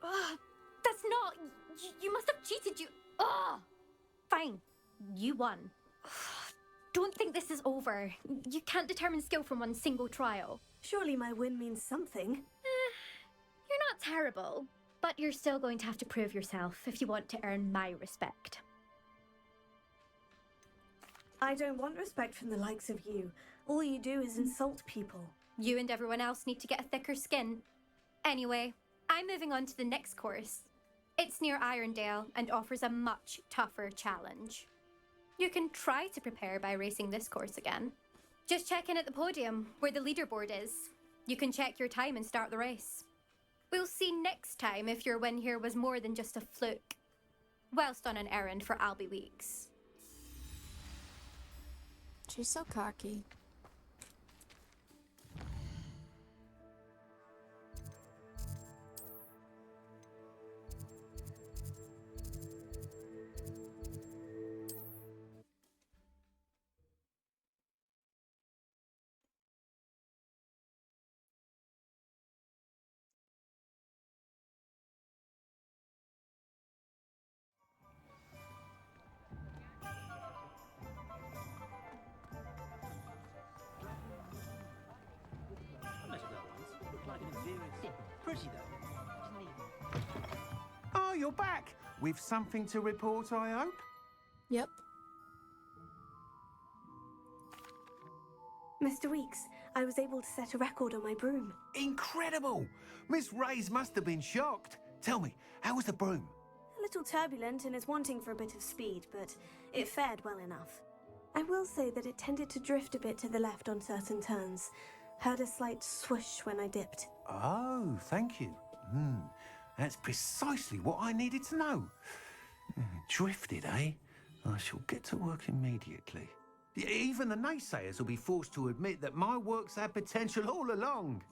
Ugh, that's not. You must have cheated. Ugh. Fine. You won. Don't think this is over. You can't determine skill from one single trial. Surely my win means something. You're not terrible, but you're still going to have to prove yourself if you want to earn my respect. I don't want respect from the likes of you. All you do is insult people. You and everyone else need to get a thicker skin. Anyway, I'm moving on to the next course. It's near Irondale and offers a much tougher challenge. You can try to prepare by racing this course again. Just check in at the podium, where the leaderboard is. You can check your time and start the race. We'll see next time if your win here was more than just a fluke. Whilst on an errand for Albie Weeks. She's so cocky. Oh, you're back! With something to report, I hope? Yep. Mr. Weeks, I was able to set a record on my broom. Incredible! Miss Reyes must have been shocked. Tell me, how was the broom? A little turbulent and is wanting for a bit of speed, but it fared well enough. I will say that it tended to drift a bit to the left on certain turns. Heard a slight swoosh when I dipped. Oh, thank you. That's precisely what I needed to know. Drifted, eh? I shall get to work immediately. Even the naysayers will be forced to admit that my work's had potential all along.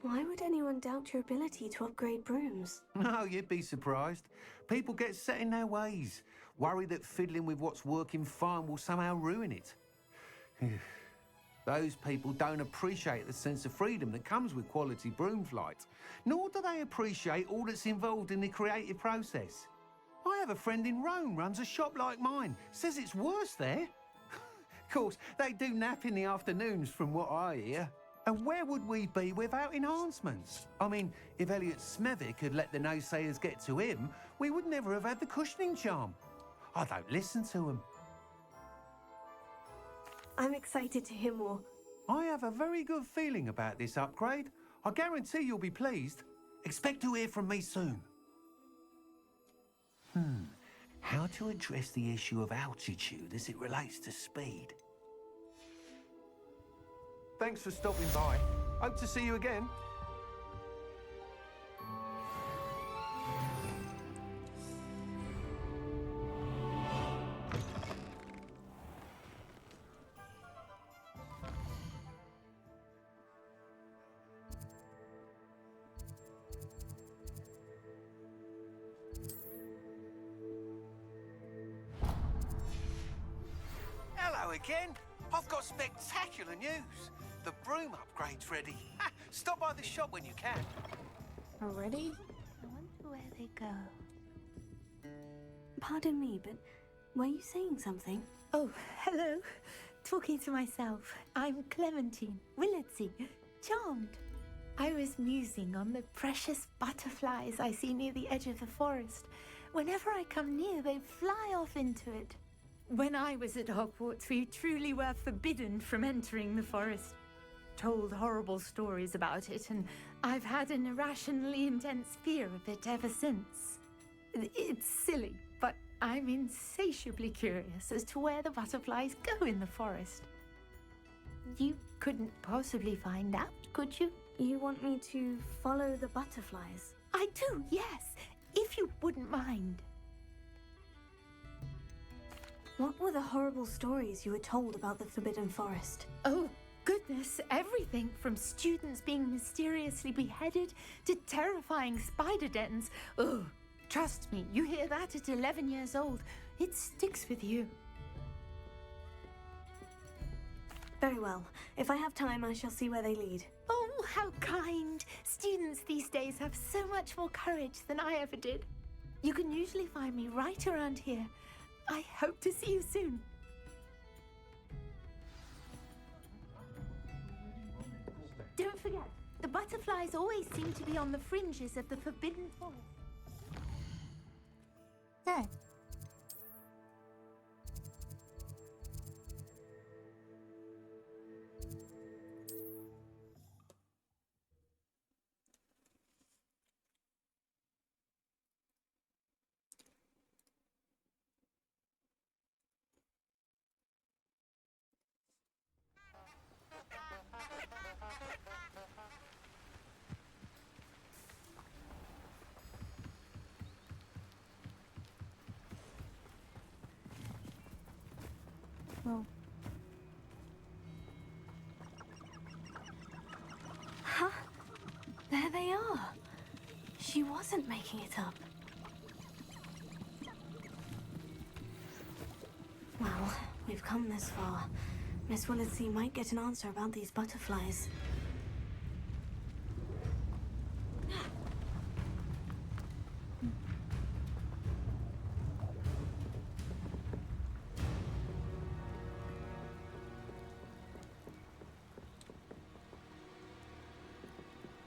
Why would anyone doubt your ability to upgrade brooms? No, you'd be surprised. People get set in their ways, worry that fiddling with what's working fine will somehow ruin it. Those people don't appreciate the sense of freedom that comes with quality broom flight, nor do they appreciate all that's involved in the creative process. I have a friend in Rome runs a shop like mine, says it's worse there. Of course, they do nap in the afternoons from what I hear. And where would we be without enhancements? I mean, if Elliot Smethwick had let the naysayers get to him, we would never have had the cushioning charm. I don't listen to them. I'm excited to hear more. I have a very good feeling about this upgrade. I guarantee you'll be pleased. Expect to hear from me soon. How to address the issue of altitude as it relates to speed? Thanks for stopping by. Hope to see you again. Hello again. I've got spectacular news. The broom upgrade's ready. Stop by the shop when you can. Already? I wonder where they go. Pardon me, but were you saying something? Oh, hello. Talking to myself. I'm Clementine Willardsey. Charmed. I was musing on the precious butterflies I see near the edge of the forest. Whenever I come near, they fly off into it. When I was at Hogwarts, we truly were forbidden from entering the forest. Told horrible stories about it, and I've had an irrationally intense fear of it ever since. It's silly, but I'm insatiably curious as to where the butterflies go in the forest. You couldn't possibly find out, could you? You want me to follow the butterflies? I do, yes, if you wouldn't mind. What were the horrible stories you were told about the Forbidden Forest? Oh, goodness, everything from students being mysteriously beheaded to terrifying spider dens. Oh, trust me, you hear that at 11 years old, it sticks with you. Very well. If I have time, I shall see where they lead. Oh, how kind. Students these days have so much more courage than I ever did. You can usually find me right around here. I hope to see you soon. Don't forget, the butterflies always seem to be on the fringes of the Forbidden Forest. Okay. Well, huh? There they are. She wasn't making it up. Well, we've come this far. Miss Willardsey might get an answer about these butterflies.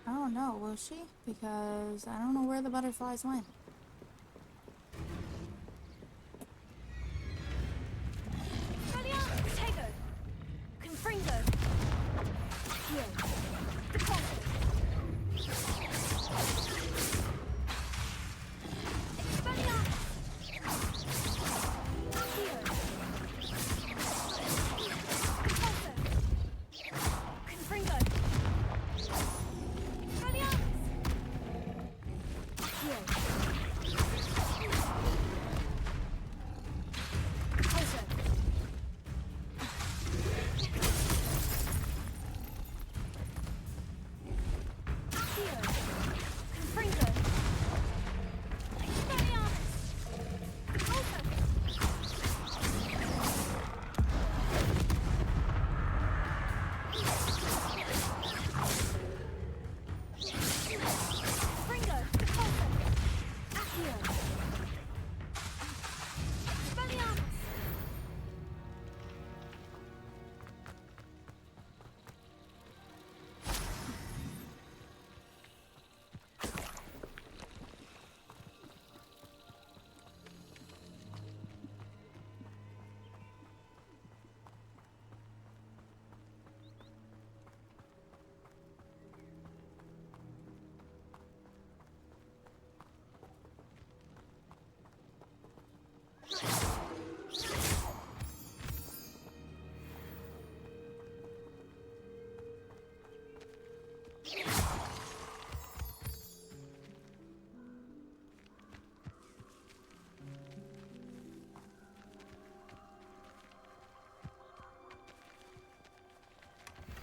I don't know, will she? Because I don't know where the butterflies went. Here.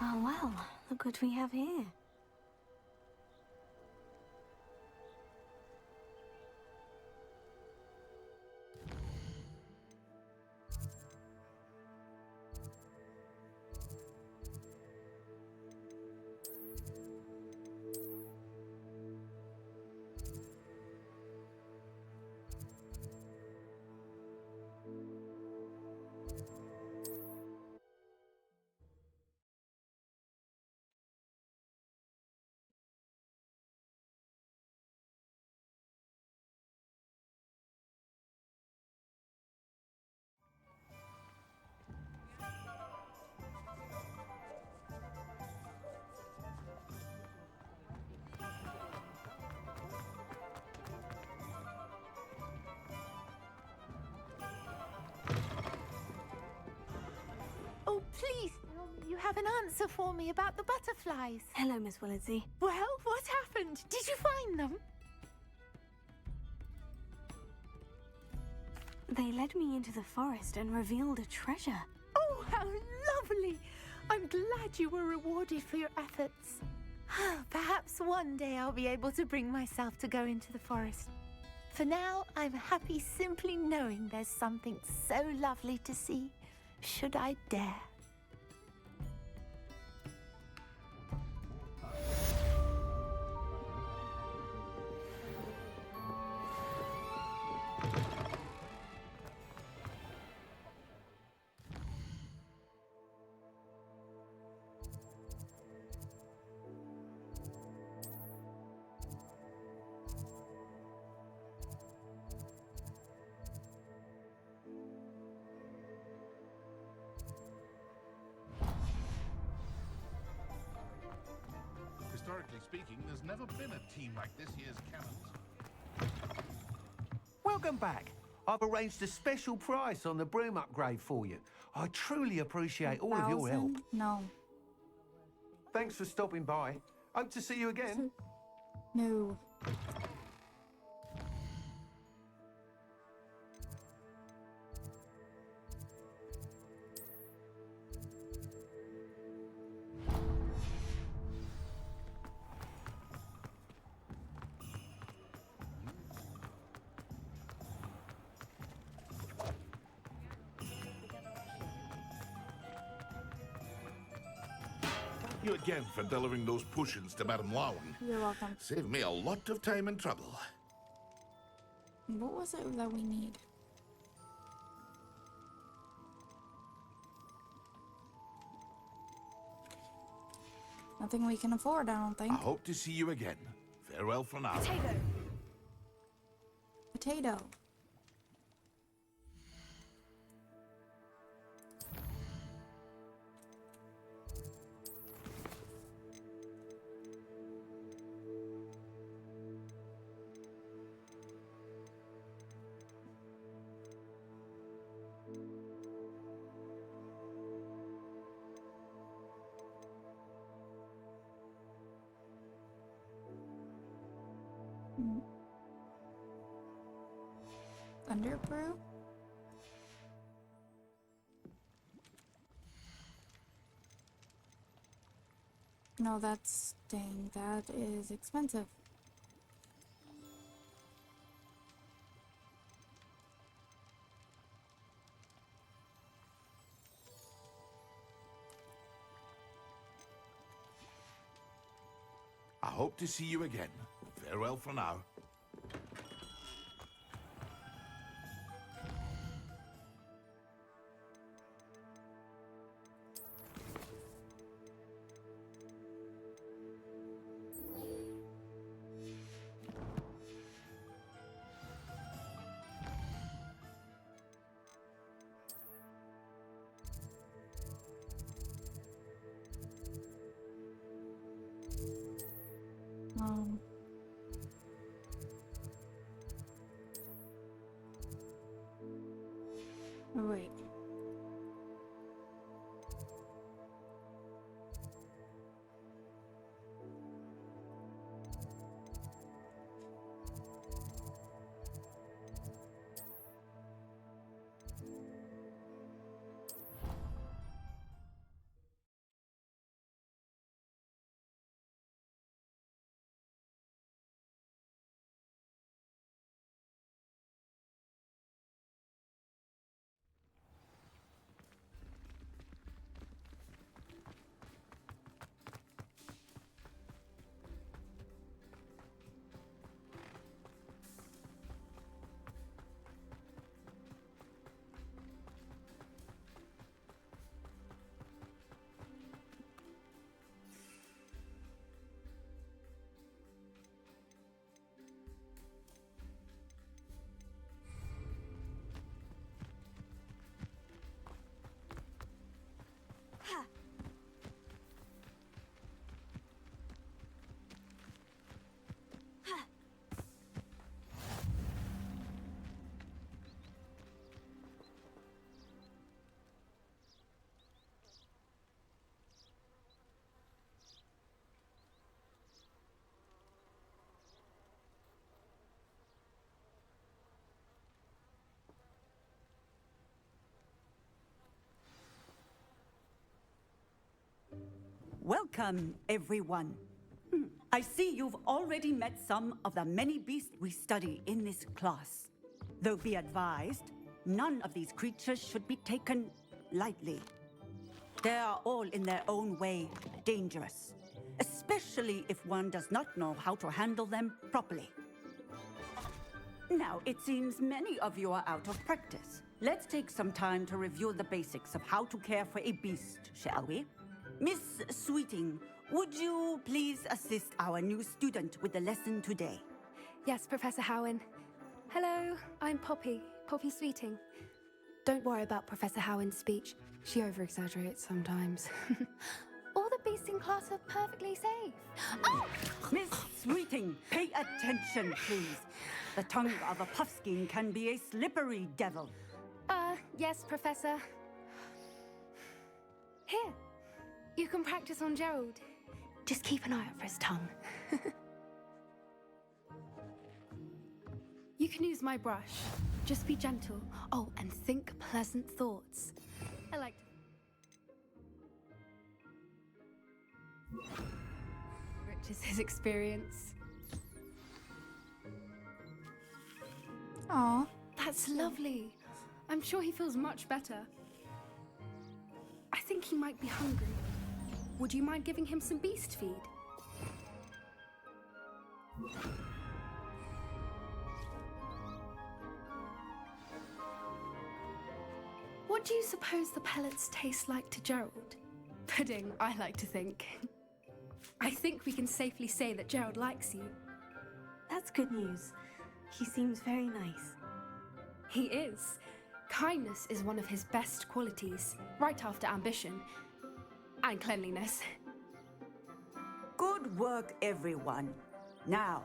Oh well, look what we have here. Oh, please tell me you have an answer for me about the butterflies. Hello, Miss Willardsey. Well, what happened? Did you find them? They led me into the forest and revealed a treasure. Oh, how lovely! I'm glad you were rewarded for your efforts. Perhaps one day I'll be able to bring myself to go into the forest. For now, I'm happy simply knowing there's something so lovely to see, should I dare. Historically speaking, there's never been a team like this year's Cannons. Welcome back. I've arranged a special price on the broom upgrade for you. I truly appreciate all of your help. 1,000? No. Thanks for stopping by. Hope to see you again. No. You again for delivering those potions to Madame Lowen. You're welcome. Saved me a lot of time and trouble. What was it that we need? Nothing we can afford, I don't think. I hope to see you again. Farewell for now. Potato! Potato. Thunder brew? No, that's dang, that is expensive. I hope to see you again. Farewell for now. Wait. Welcome, everyone. I see you've already met some of the many beasts we study in this class. Though be advised, none of these creatures should be taken lightly. They are all in their own way dangerous, especially if one does not know how to handle them properly. Now, it seems many of you are out of practice. Let's take some time to review the basics of how to care for a beast, shall we? Miss Sweeting, would you please assist our new student with the lesson today? Yes, Professor Howen. Hello, I'm Poppy Sweeting. Don't worry about Professor Howen's speech. She over-exaggerates sometimes. All the beasts in class are perfectly safe. Oh! Miss Sweeting, pay attention, please. The tongue of a puffskein can be a slippery devil. Yes, Professor. Here, you can practice on Gerald. Just keep an eye out for his tongue. You can use my brush. Just be gentle. Oh, and think pleasant thoughts. I like enriches his experience. Aw. That's lovely. I'm sure he feels much better. I think he might be hungry. Would you mind giving him some beast feed? What do you suppose the pellets taste like to Gerald? Pudding, I like to think. I think we can safely say that Gerald likes you. That's good news. He seems very nice. He is. Kindness is one of his best qualities, right after ambition and cleanliness. Good work, everyone. Now,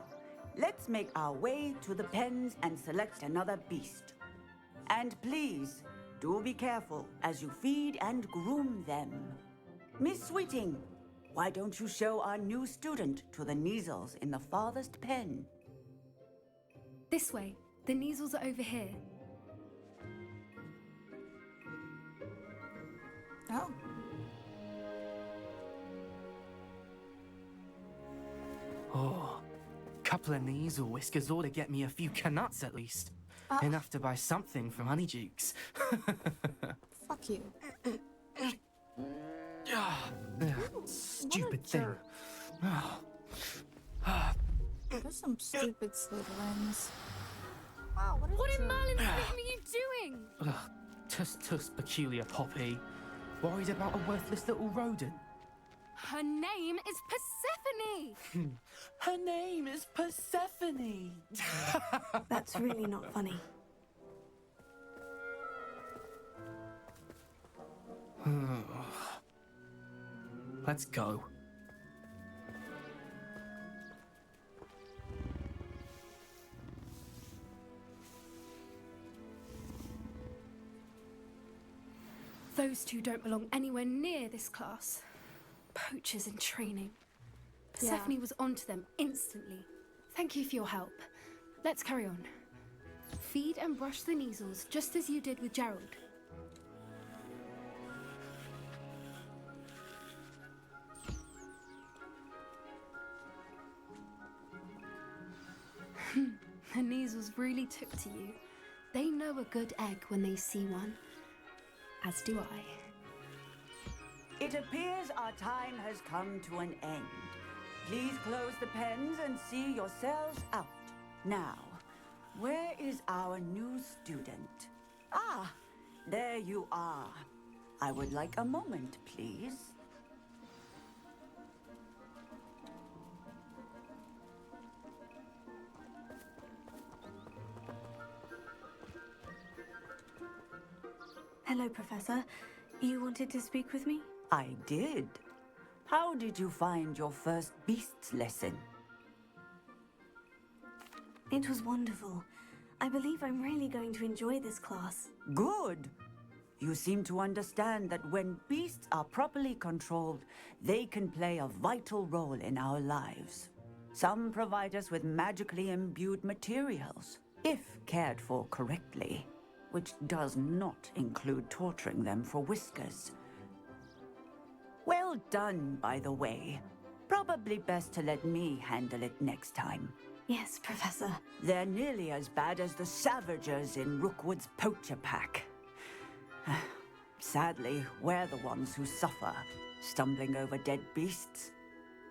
let's make our way to the pens and select another beast. And please, do be careful as you feed and groom them. Miss Sweeting, why don't you show our new student to the Neasels in the farthest pen? This way. The Neasels are over here. Oh. Oh, couple of Neasel whiskers ought to get me a few canuts at least. Enough to buy something from Honeydukes. Fuck you. Stupid thing. There's some stupid Slytherins. Wow, What in Merlin's name are you doing? Tuss, peculiar Poppy. Worried about a worthless little rodent? Her name is Persephone! Her name is Persephone! That's really not funny. Let's go. Those two don't belong anywhere near this class. Poachers in training. Persephone was onto them instantly. Thank you for your help. Let's carry on. Feed and brush the Neasels just as you did with Gerald. The Neasels really took to you. They know a good egg when they see one. As do I. It appears our time has come to an end. Please close the pens and see yourselves out. Now, where is our new student? Ah, there you are. I would like a moment, please. Hello, Professor. You wanted to speak with me? I did. How did you find your first beasts lesson? It was wonderful. I believe I'm really going to enjoy this class. Good. You seem to understand that when beasts are properly controlled, they can play a vital role in our lives. Some provide us with magically imbued materials, if cared for correctly, which does not include torturing them for whiskers. Well, Well done, by the way. Probably best to let me handle it next time. Yes, Professor. They're nearly as bad as the Savagers in Rookwood's poacher pack. Sadly, we're the ones who suffer, stumbling over dead beasts.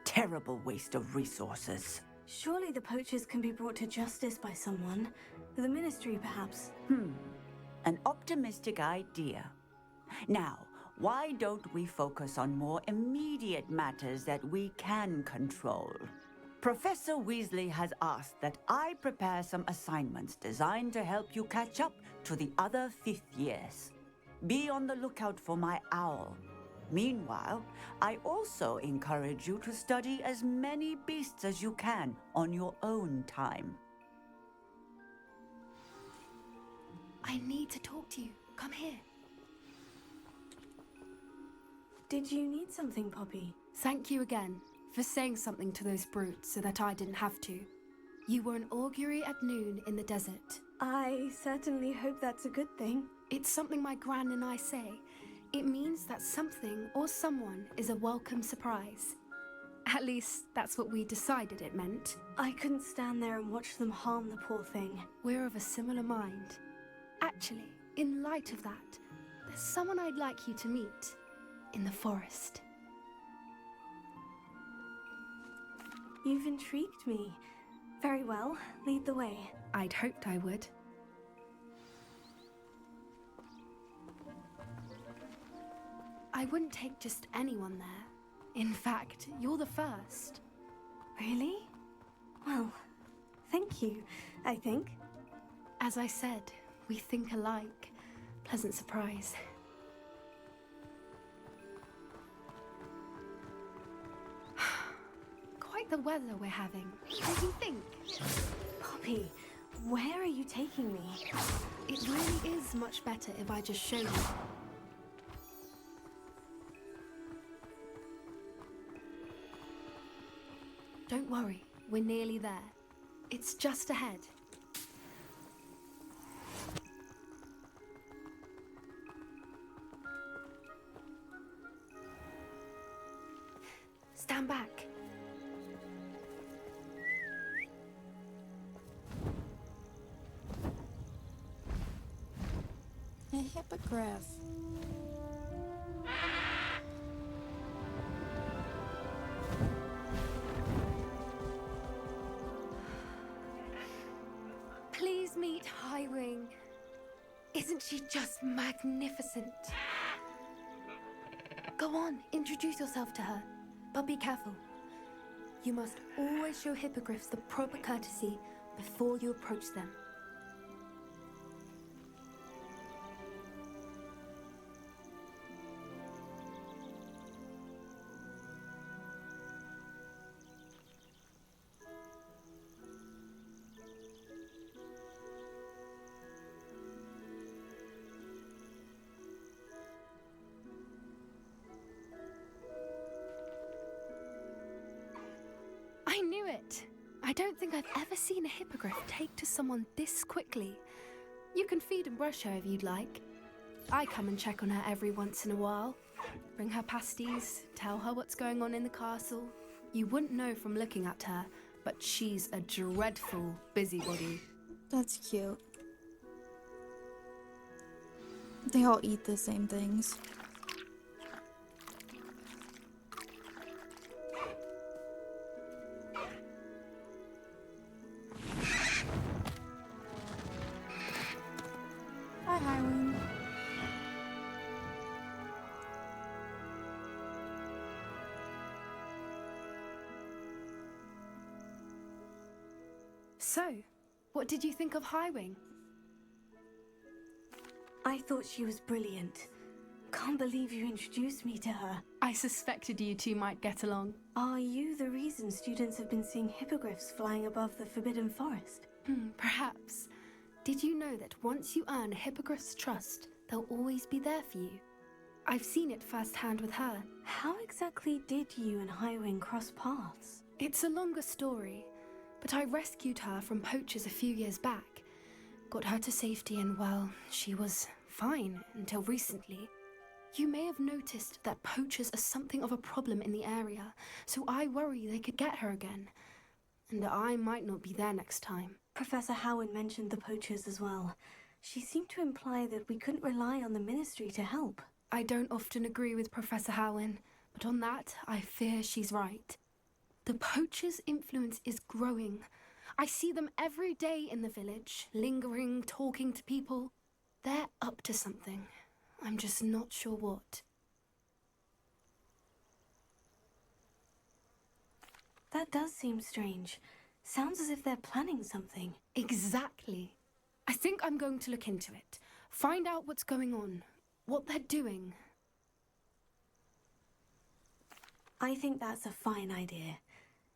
Terrible waste of resources. Surely the poachers can be brought to justice by someone. The Ministry, perhaps. An optimistic idea. Now, why don't we focus on more immediate matters that we can control? Professor Weasley has asked that I prepare some assignments designed to help you catch up to the other 5th years. Be on the lookout for my owl. Meanwhile, I also encourage you to study as many beasts as you can on your own time. I need to talk to you. Come here. Did you need something, Poppy? Thank you again for saying something to those brutes so that I didn't have to. You were an augury at noon in the desert. I certainly hope that's a good thing. It's something my gran and I say. It means that something or someone is a welcome surprise. At least, that's what we decided it meant. I couldn't stand there and watch them harm the poor thing. We're of a similar mind. Actually, in light of that, there's someone I'd like you to meet in the forest. You've intrigued me. Very well, lead the way. I'd hoped I would. I wouldn't take just anyone there. In fact, you're the first. Really? Well, thank you, I think. As I said, we think alike. Pleasant surprise. Quite the weather we're having. What do you think? Poppy, where are you taking me? It really is much better if I just show you. Don't worry, we're nearly there. It's just ahead. Stand back. A hippogriff. Please meet Highwing. Isn't she just magnificent? Go on, introduce yourself to her. But be careful. You must always show hippogriffs the proper courtesy before you approach them. I knew it! I don't think I've ever seen a hippogriff take to someone this quickly. You can feed and brush her if you'd like. I come and check on her every once in a while. Bring her pasties, tell her what's going on in the castle. You wouldn't know from looking at her, but she's a dreadful busybody. That's cute. They all eat the same things. Hi, Highwing. So, what did you think of Highwing? I thought she was brilliant. Can't believe you introduced me to her. I suspected you two might get along. Are you the reason students have been seeing hippogriffs flying above the Forbidden Forest? Perhaps. Did you know that once you earn a hippogriff's trust, they'll always be there for you? I've seen it firsthand with her. How exactly did you and Highwing cross paths? It's a longer story, but I rescued her from poachers a few years back. Got her to safety and, well, she was fine until recently. You may have noticed that poachers are something of a problem in the area, so I worry they could get her again. And I might not be there next time. Professor Howard mentioned the poachers as well. She seemed to imply that we couldn't rely on the Ministry to help. I don't often agree with Professor Howin, but on that, I fear she's right. The poachers' influence is growing. I see them every day in the village, lingering, talking to people. They're up to something. I'm just not sure what. That does seem strange. Sounds as if they're planning something. Exactly. I think I'm going to look into it. Find out what's going on, what they're doing. I think that's a fine idea.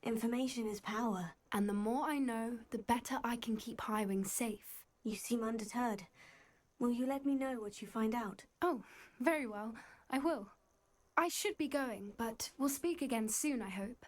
Information is power. And the more I know, the better I can keep Highwing safe. You seem undeterred. Will you let me know what you find out? Oh, very well. I will. I should be going, but we'll speak again soon, I hope.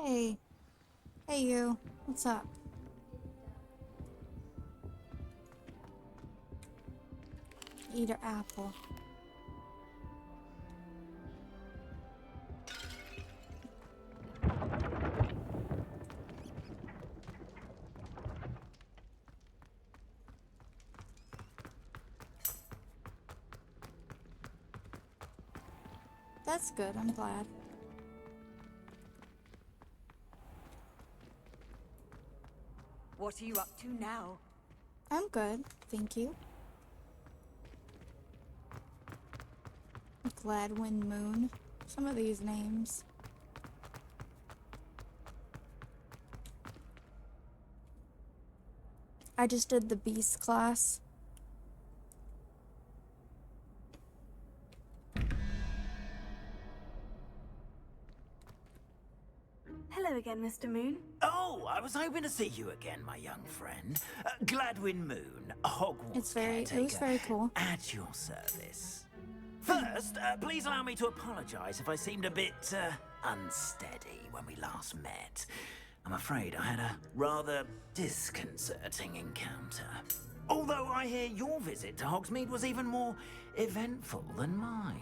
Hey. Hey, you. What's up? Eat an apple. That's good, I'm glad. What are you up to now? I'm good, thank you. Gladwin Moon. Some of these names. I just did the Beast class. Hello again, Mr. Moon. Oh, I was hoping to see you again, my young friend. Gladwin Moon, Hogwarts caretaker, it was very cool. At your service. First, please allow me to apologize if I seemed a bit unsteady when we last met. I'm afraid I had a rather disconcerting encounter. Although I hear your visit to Hogsmeade was even more eventful than mine.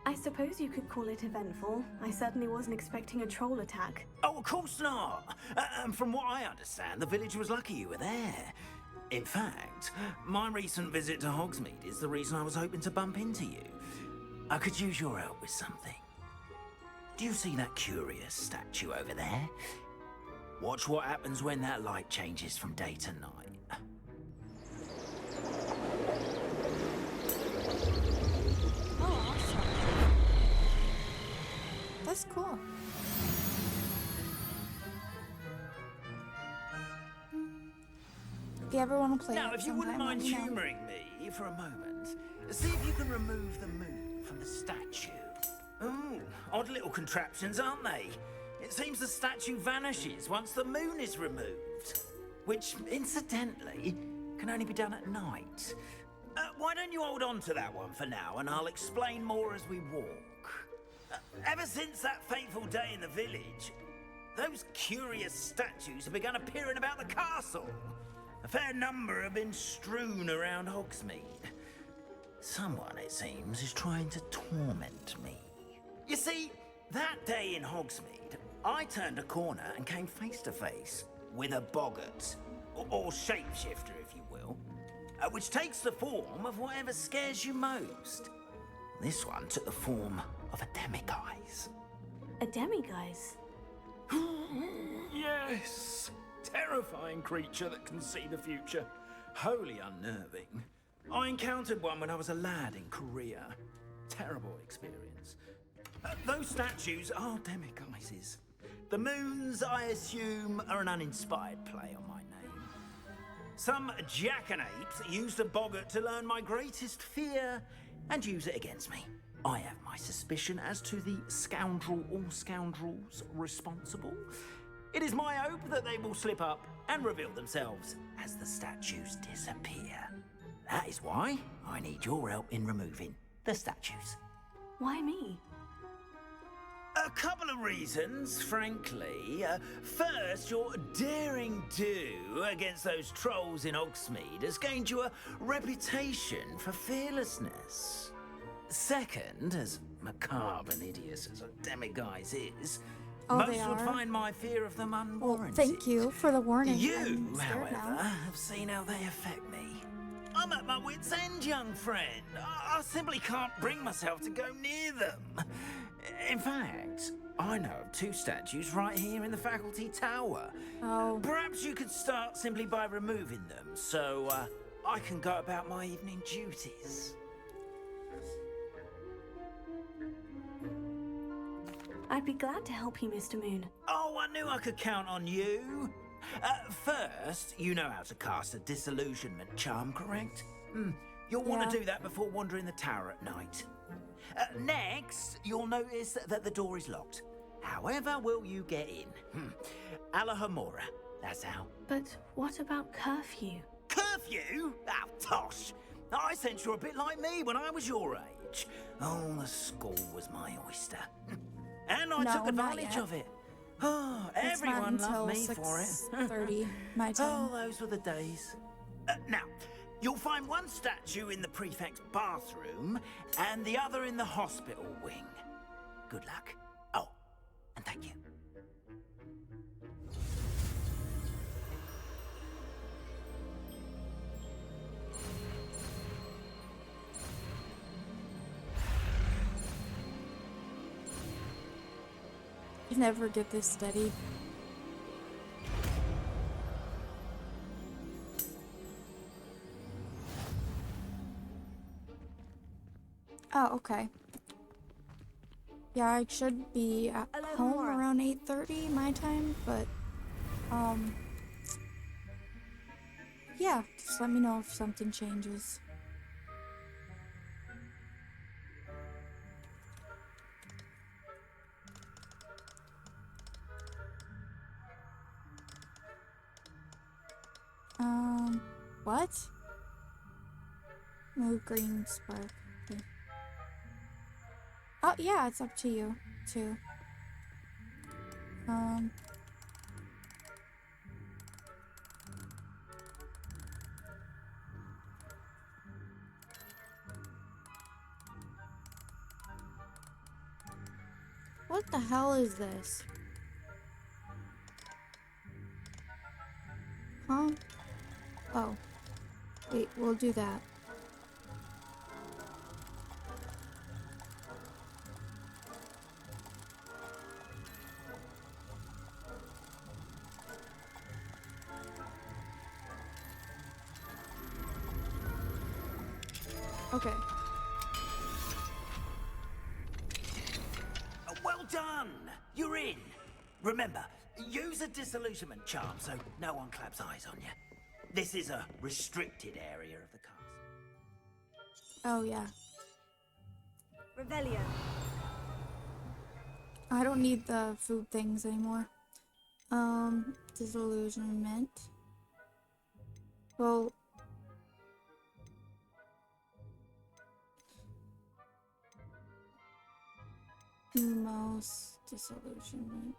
I suppose you could call it eventful. I certainly wasn't expecting a troll attack. Oh, of course not. From what I understand, the village was lucky you were there. In fact, my recent visit to Hogsmeade is the reason I was hoping to bump into you. I could use your help with something. Do you see that curious statue over there? Watch what happens when that light changes from day to night. That's cool. If you ever want to play Now, it if you wouldn't sometime, mind let me know. humouring me for a moment, see if you can remove the moon from the statue. Oh, odd little contraptions, aren't they? It seems the statue vanishes once the moon is removed. Which, incidentally, can only be done at night. Why don't you hold on to that one for now, and I'll explain more as we walk. Ever since that fateful day in the village, those curious statues have begun appearing about the castle. A fair number have been strewn around Hogsmeade. Someone, it seems, is trying to torment me. You see, that day in Hogsmeade, I turned a corner and came face to face with a boggart, or shapeshifter, if you will, which takes the form of whatever scares you most. This one took the form of a demiguise. A demiguise? Yes! Terrifying creature that can see the future. Wholly unnerving. I encountered one when I was a lad in Korea. Terrible experience. Those statues are demiguises. The moons, I assume, are an uninspired play on my name. Some jackanapes used a boggart to learn my greatest fear and use it against me. I have my suspicion as to the scoundrel or scoundrels responsible. It is my hope that they will slip up and reveal themselves as the statues disappear. That is why I need your help in removing the statues. Why me? A couple of reasons, frankly. First, your daring do against those trolls in Hogsmeade has gained you a reputation for fearlessness. Second, as macabre and hideous as a demiguise is, most would find my fear of them unwarranted. Well, thank you for the warning. You, however, have seen how they affect me. I'm at my wit's end, young friend. I simply can't bring myself to go near them. In fact, I know of 2 statues right here in the faculty tower. Oh. Perhaps you could start simply by removing them, so I can go about my evening duties. I'd be glad to help you, Mr. Moon. Oh, I knew I could count on you. First, you know how to cast a disillusionment charm, correct? You'll want to do that before wandering the tower at night. Next, you'll notice that the door is locked. However will you get in? Alahomora, that's how. But what about curfew? Curfew? Oh, tosh. I sense you're a bit like me when I was your age. Oh, the school was my oyster. And I took advantage of it. Oh, everyone loved me for it. 6:30 my time. Oh, those were the days. Now, you'll find one statue in the prefect's bathroom and the other in the hospital wing. Good luck. Oh, and thank you. I never did this study. Oh, okay. Yeah, I should be at home around 8:30 my time, but yeah, just let me know if something changes. What? Move green spark. Okay. Oh, yeah, it's up to you, too. What the hell is this? Huh? Oh. Wait, we'll do that. Okay. Well done! You're in! Remember, use a disillusionment charm so no one claps eyes on you. This is a restricted area of the castle. Oh, yeah. Revelio. I don't need the food things anymore. Disillusionment. Well... Mouse disillusionment.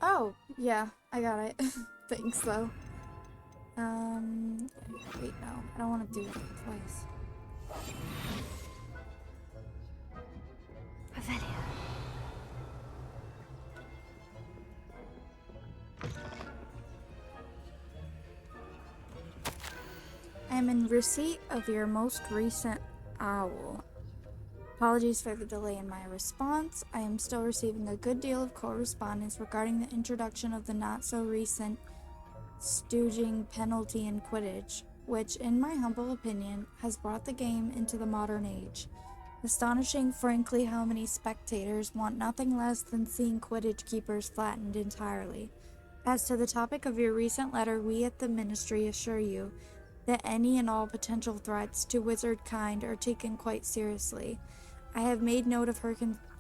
Oh, yeah, I got it. Thanks, though. Wait, no. I don't want to do it twice. Revelio. I am in receipt of your most recent owl. Apologies for the delay in my response. I am still receiving a good deal of correspondence regarding the introduction of the not-so-recent stooging penalty in Quidditch, which, in my humble opinion, has brought the game into the modern age. Astonishing, frankly, how many spectators want nothing less than seeing Quidditch keepers flattened entirely. As to the topic of your recent letter, we at the Ministry assure you that any and all potential threats to wizard kind are taken quite seriously. I have made note of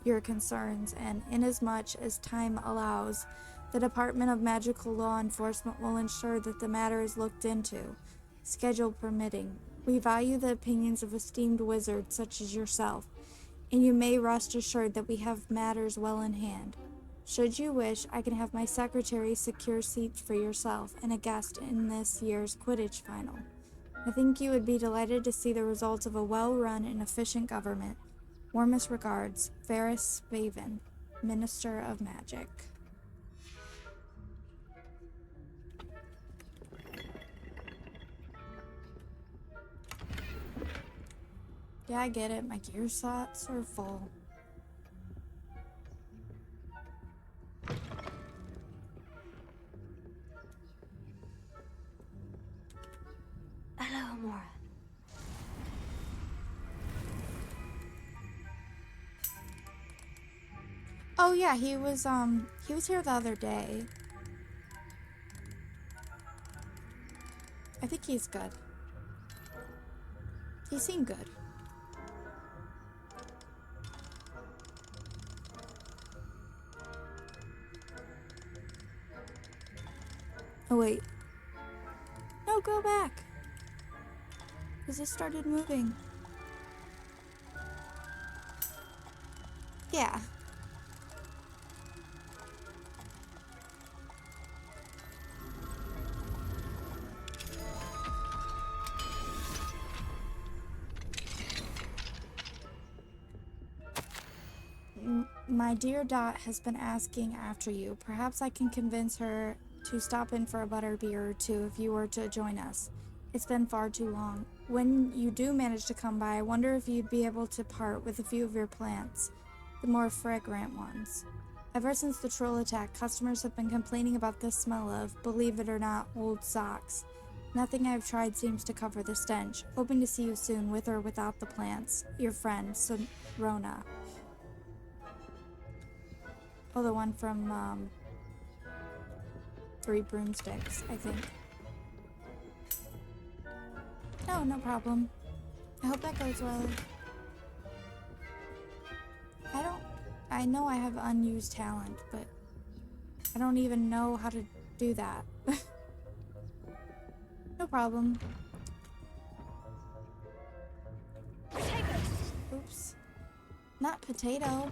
your concerns, and inasmuch as time allows, the Department of Magical Law Enforcement will ensure that the matter is looked into, schedule permitting. We value the opinions of esteemed wizards such as yourself, and you may rest assured that we have matters well in hand. Should you wish, I can have my secretary secure seats for yourself and a guest in this year's Quidditch final. I think you would be delighted to see the results of a well-run and efficient government. Warmest regards, Ferris Spaven, Minister of Magic. Yeah, I get it. My gear slots are full. Hello, Amora. Oh yeah, he was here the other day. I think he's good. He seemed good. Oh wait. No, go back. Because it started moving. Yeah. My dear Dot has been asking after you. Perhaps I can convince her to stop in for a butterbeer or two if you were to join us. It's been far too long. When you do manage to come by, I wonder if you'd be able to part with a few of your plants, the more fragrant ones. Ever since the troll attack, customers have been complaining about the smell of, believe it or not, old socks. Nothing I've tried seems to cover the stench. Hoping to see you soon, with or without the plants. Your friend, Rona. Oh, the one from, Three Broomsticks, I think. No, no problem. I hope that goes well. I know I have unused talent, but I don't even know how to do that. No problem. Oops. Not potato.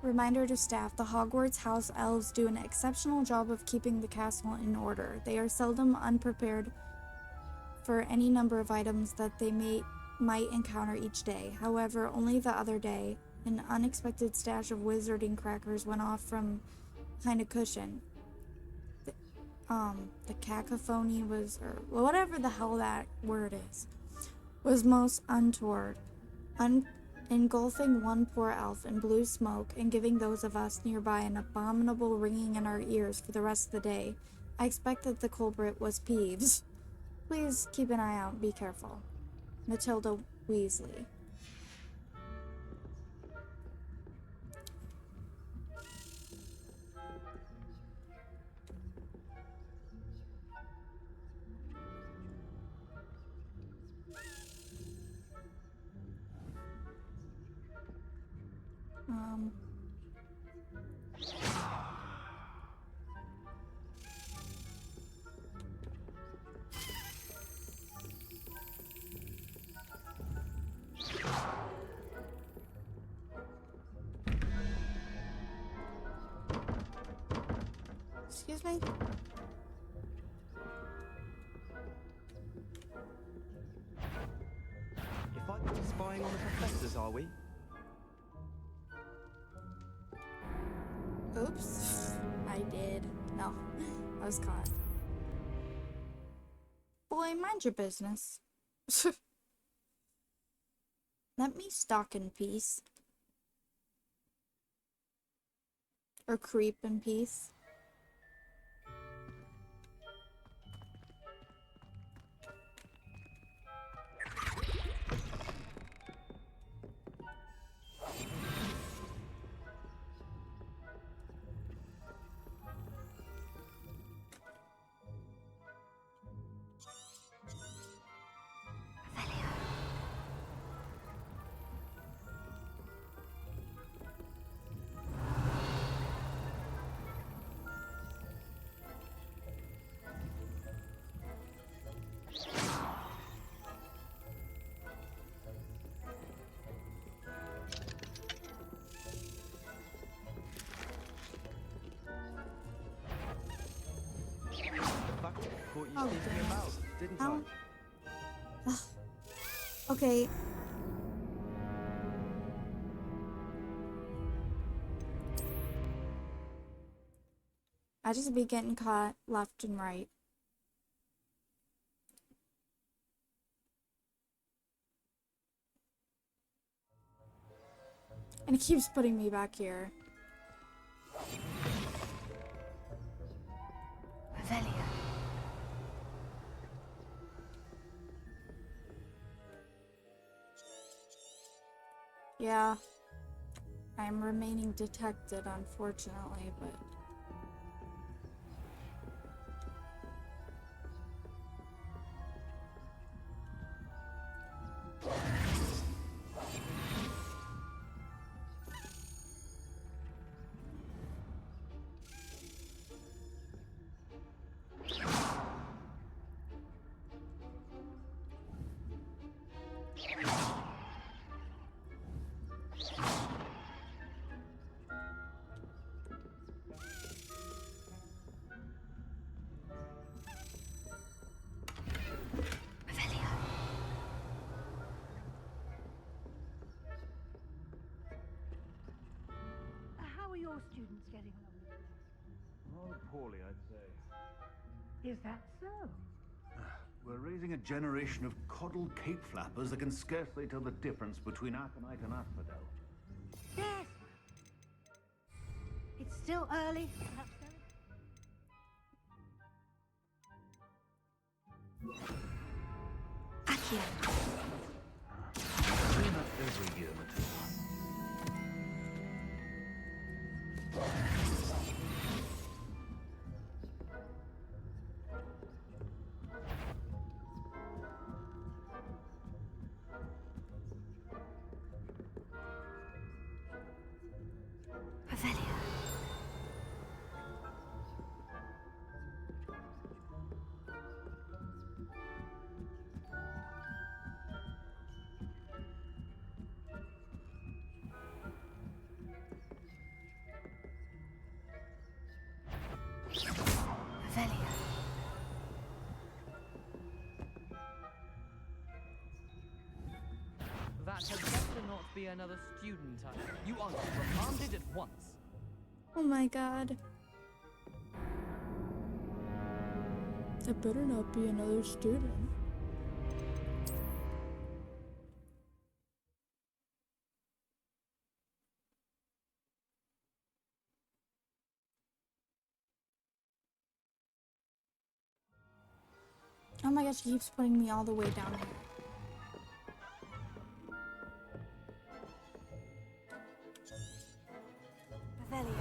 Reminder to staff, the Hogwarts house elves do an exceptional job of keeping the castle in order. They are seldom unprepared for any number of items that they might encounter each day. However, only the other day, an unexpected stash of wizarding crackers went off from behind a cushion. The cacophony was, or whatever the hell that word is, was most untoward, engulfing one poor elf in blue smoke and giving those of us nearby an abominable ringing in our ears for the rest of the day. I expect that the culprit was Peeves. Please keep an eye out and be careful. Matilda Weasley. Excuse me? If I could be spying on the professors, are we? Oops. I did. No. I was caught. Boy, mind your business. Let me stalk in peace. Or creep in peace. Caught you sneaking about, didn't I? Ugh. Okay. I just be getting caught left and right. And it keeps putting me back here. Revelio. Yeah. I'm remaining detected, unfortunately, but... How are your students getting along with this? Rather poorly, I'd say. Is that so? We're raising a generation of coddled cape flappers that can scarcely tell the difference between aconite and asphodel. Yes. It's still early, perhaps so. Accio. Clean up every year, Matilda. Revelio. Revelio. That had better not be another student. You are reprimanded at once. Oh my god. It better not be another student. Oh my gosh, he keeps putting me all the way down here. Revelio.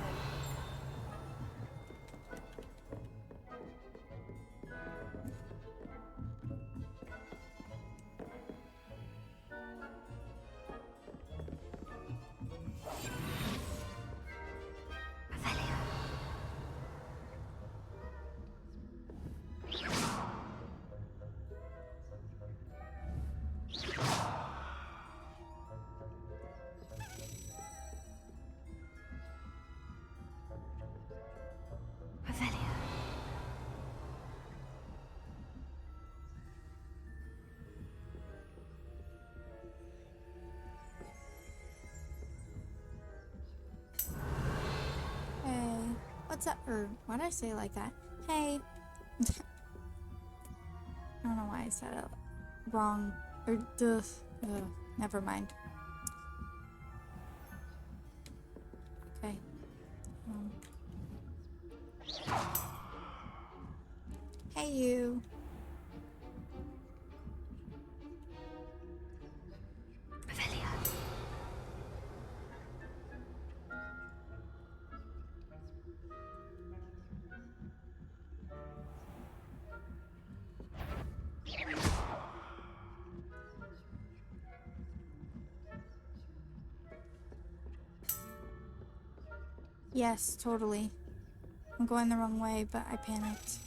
Hey, what's up? Or why did I say it like that? Hey. I don't know why I said it wrong. Or duh. Never mind. Okay. Hey, you. Yes, totally. I'm going the wrong way, but I panicked.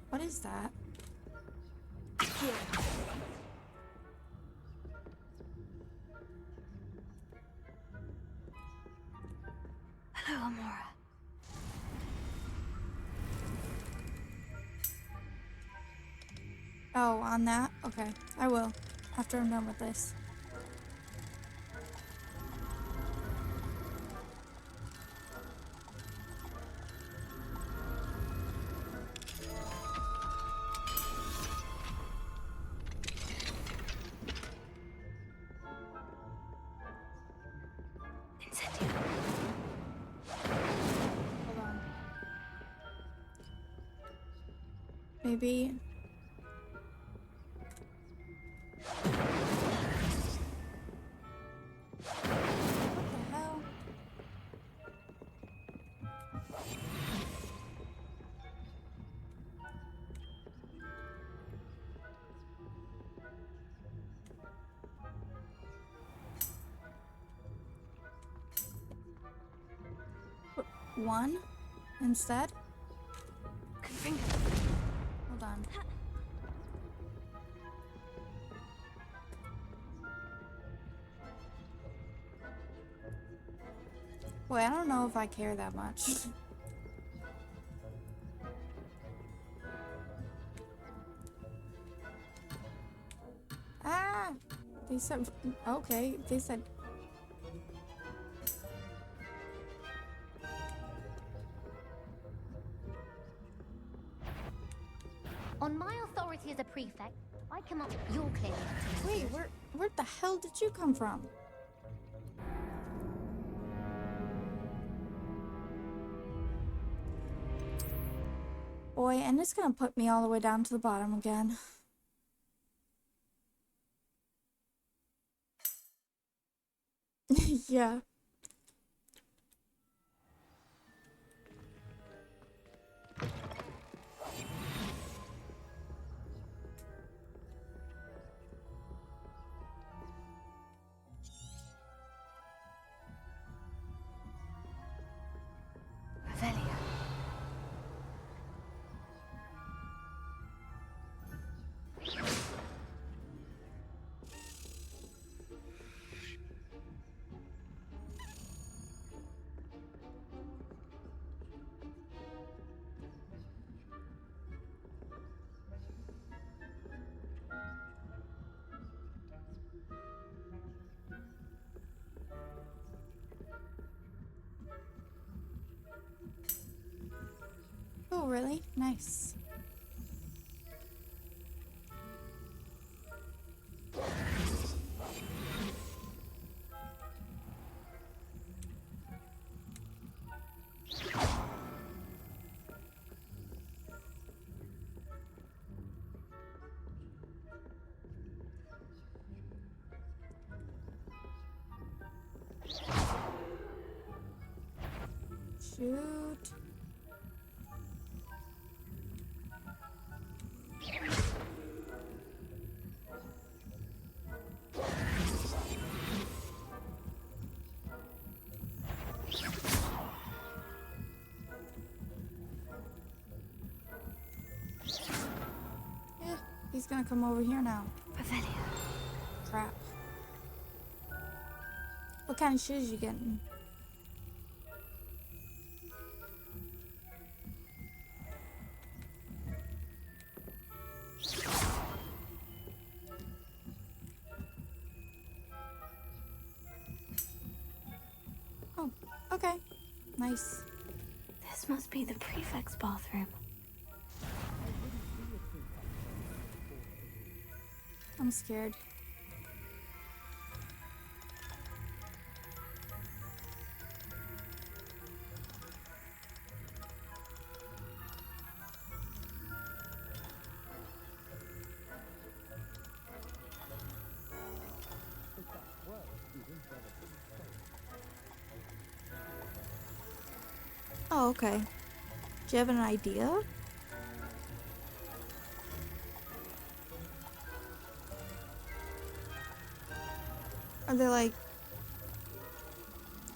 What is that? Hello, Amora. Oh, on that? Okay, I will. After I'm done with this. Hold on. Maybe... one instead? Hold on. Boy, I don't know if I care that much. Ah! They said... Okay, they said... On my authority as a prefect, I come up with your claim. Wait, where the hell did you come from? Boy, and it's gonna put me all the way down to the bottom again. Yeah. Oh, really? Nice. Shoot. Yeah, he's gonna come over here now. Crap. What kind of shoes you getting? Oh, okay. Nice. There's This must be the prefect's bathroom. I'm scared. Oh, okay. Do you have an idea? Are they like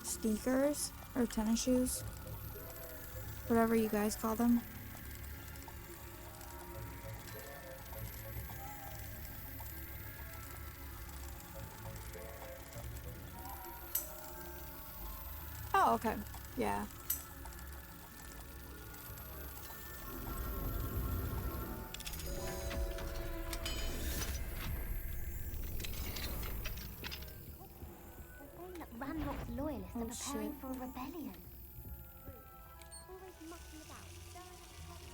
sneakers or tennis shoes? Whatever you guys call them. Oh, okay. Yeah. Ranrock's loyalists are preparing shit. for a rebellion. Always mucking about, stirring up trouble.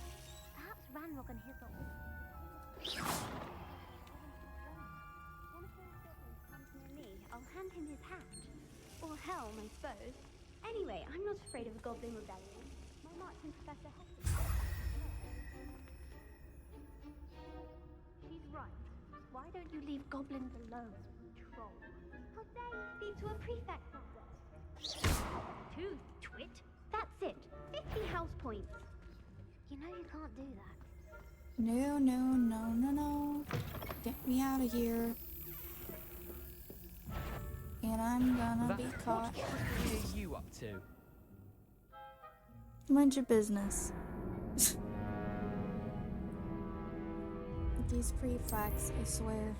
Perhaps Ranrock and his One of those goblins comes near me, I'll hand him his hat. Or helm, I suppose. Anyway, I'm not afraid of a goblin rebellion. My marching professor has to. She's right. Why don't you leave goblins alone, troll? How dare you speak to a prefect like that? Two, twit. That's it. 50 house points. You know you can't do that. No, no, no, no, no. Get me out of here. And I'm gonna be caught. What trickery are you up to? Mind your business. These prefects, I swear.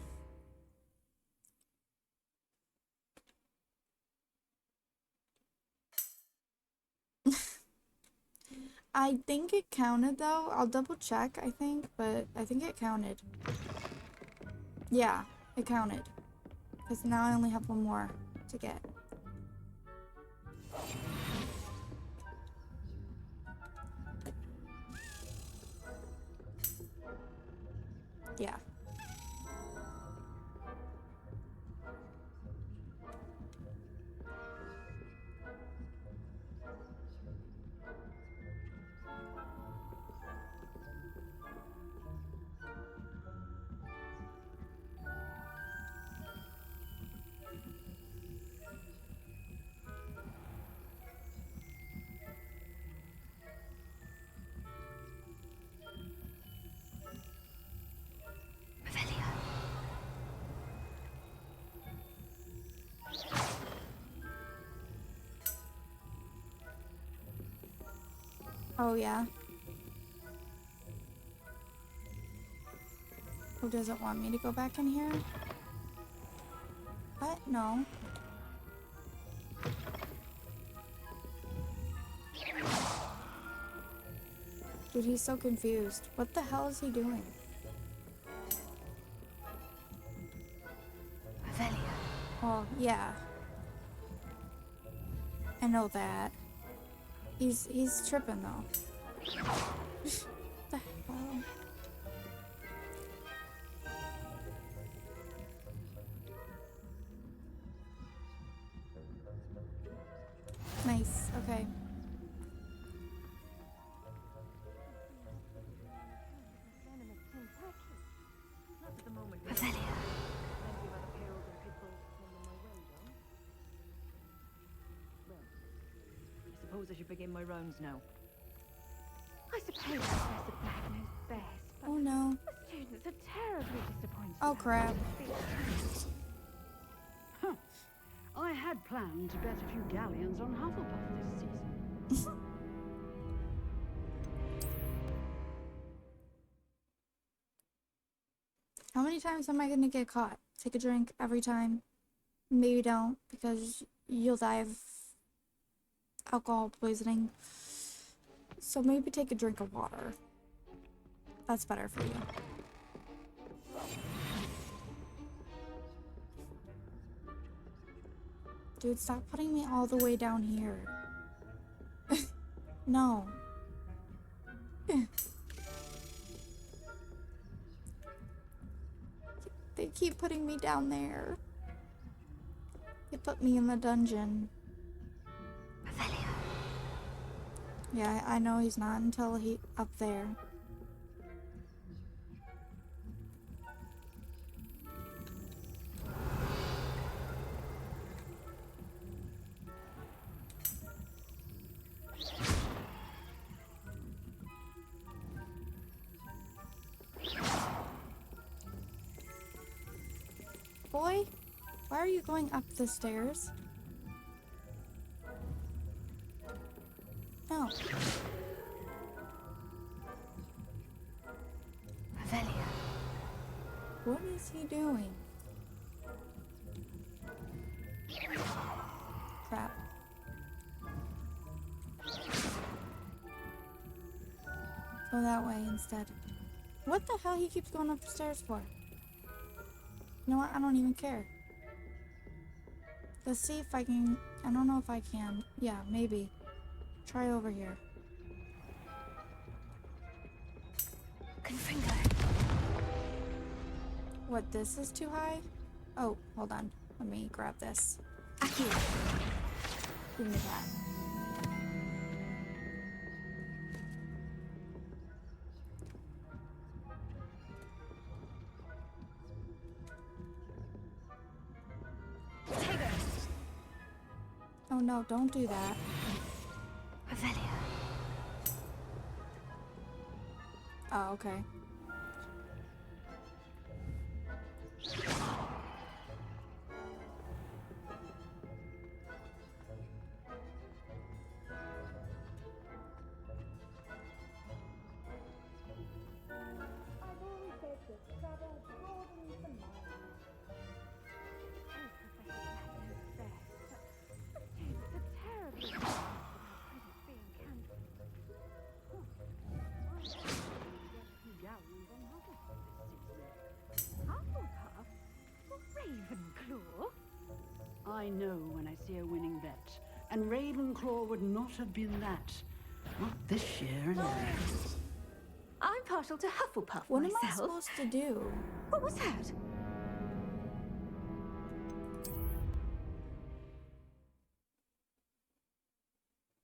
I think it counted though. I'll double check, I think, but I think it counted. Yeah, it counted. Because now I only have one more to get. Yeah. Oh, yeah. Who doesn't want me to go back in here? What? No. Dude, he's so confused. What the hell is he doing? Oh, yeah. I know that. He's tripping though. What the hell? Nice, okay. I should begin my rounds now. I suppose Professor Black knows best, but Oh no. the students are terribly disappointed. Oh crap. Huh. I had planned to bet a few galleons on Hufflepuff this season. How many times am I gonna get caught? Take a drink every time? Maybe don't, because you'll die of alcohol poisoning. So maybe take a drink of water. That's better for you. Dude, stop putting me all the way down here. No. They keep putting me down there. They put me in the dungeon. Yeah, I know he's not until he up there. Boy, why are you going up the stairs? No. Revelia. What is he doing? Crap. Go that way instead. What the hell he keeps going up the stairs for? You know what? I don't even care. Let's see if I can... I don't know if I can. Yeah, maybe. Try over here. Confringo. What, this is too high? Oh, hold on. Let me grab this. Aquí. Give me that. Oh no, don't do that. Revelia. Oh, okay. I know when I see a winning bet, and Ravenclaw would not have been that. Not this year, anyway. I'm partial to Hufflepuff What myself. am I supposed to do? What was that?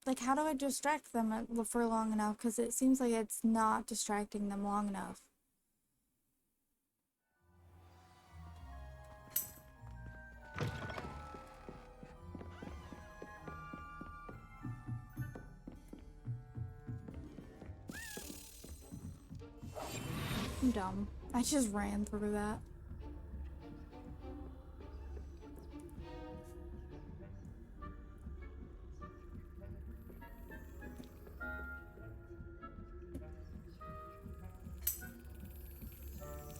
Like, how do I distract them for long enough? Because it seems like it's not distracting them long enough. I'm dumb. I just ran through that.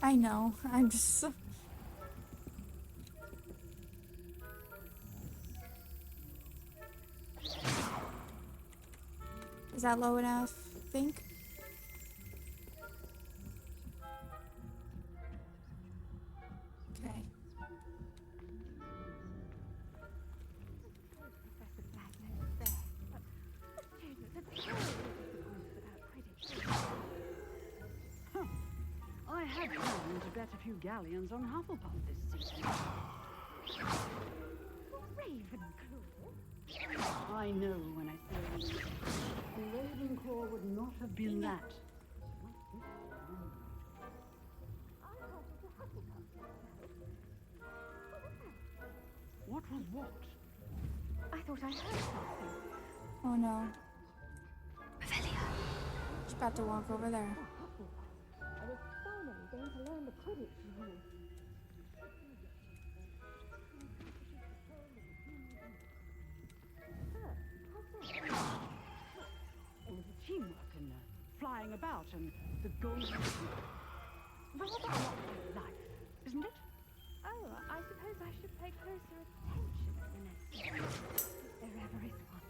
I know. I'm just... Is that low enough, think? Okay. I had planned to bet a few galleons on Hufflepuff this season. Ravenclaw? I know when I say it. Ravenclaw would not have been that. What was what? I thought I heard something. Oh no. Revelia. She's about to walk over there. I was finally going to learn the Quidditch rules. All of the teamwork and flying about and the golden... Rather a lot of life, isn't it? Oh, I suppose I should pay closer attention at the next one, if there ever is one.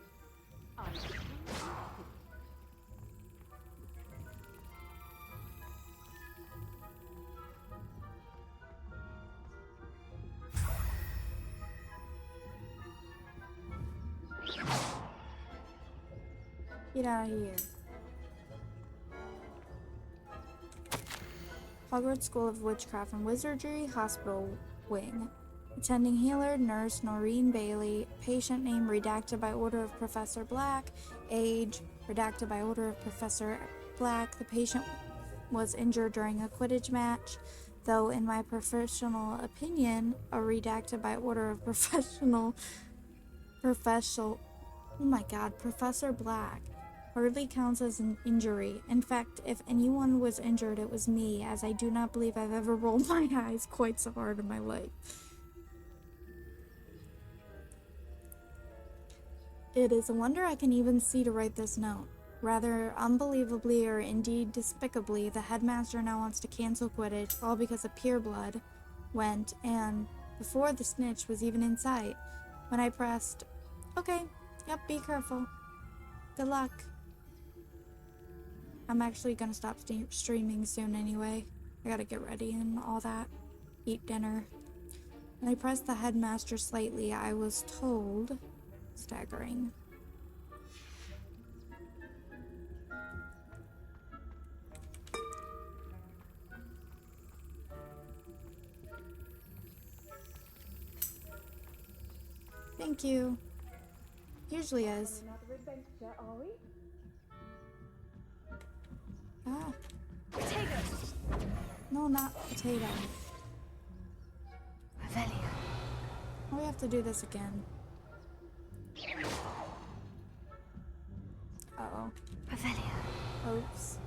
Get out of here. Hogwarts School of Witchcraft and Wizardry, Hospital Wing. Attending healer, nurse Noreen Bailey. Patient name redacted by order of Professor Black. Age redacted by order of Professor Black. The patient was injured during a Quidditch match, though in my professional opinion, a redacted by order of Professor Black hardly counts as an injury. In fact, if anyone was injured, it was me, as I do not believe I've ever rolled my eyes quite so hard in my life. It is a wonder I can even see to write this note. Rather unbelievably, or indeed despicably, the headmaster now wants to cancel Quidditch, all because a pureblood went, and before the snitch was even in sight. When I pressed, okay, yep, be careful. Good luck. I'm actually gonna stop streaming soon anyway. I gotta get ready and all that. Eat dinner. When I pressed the headmaster slightly, I was told, staggering. Thank you. Usually is. Another adventure, are we? Ah. Potatoes! No, not potato. Revelio. Oh, we have to do this again. Uh-oh. Revelio. Oops.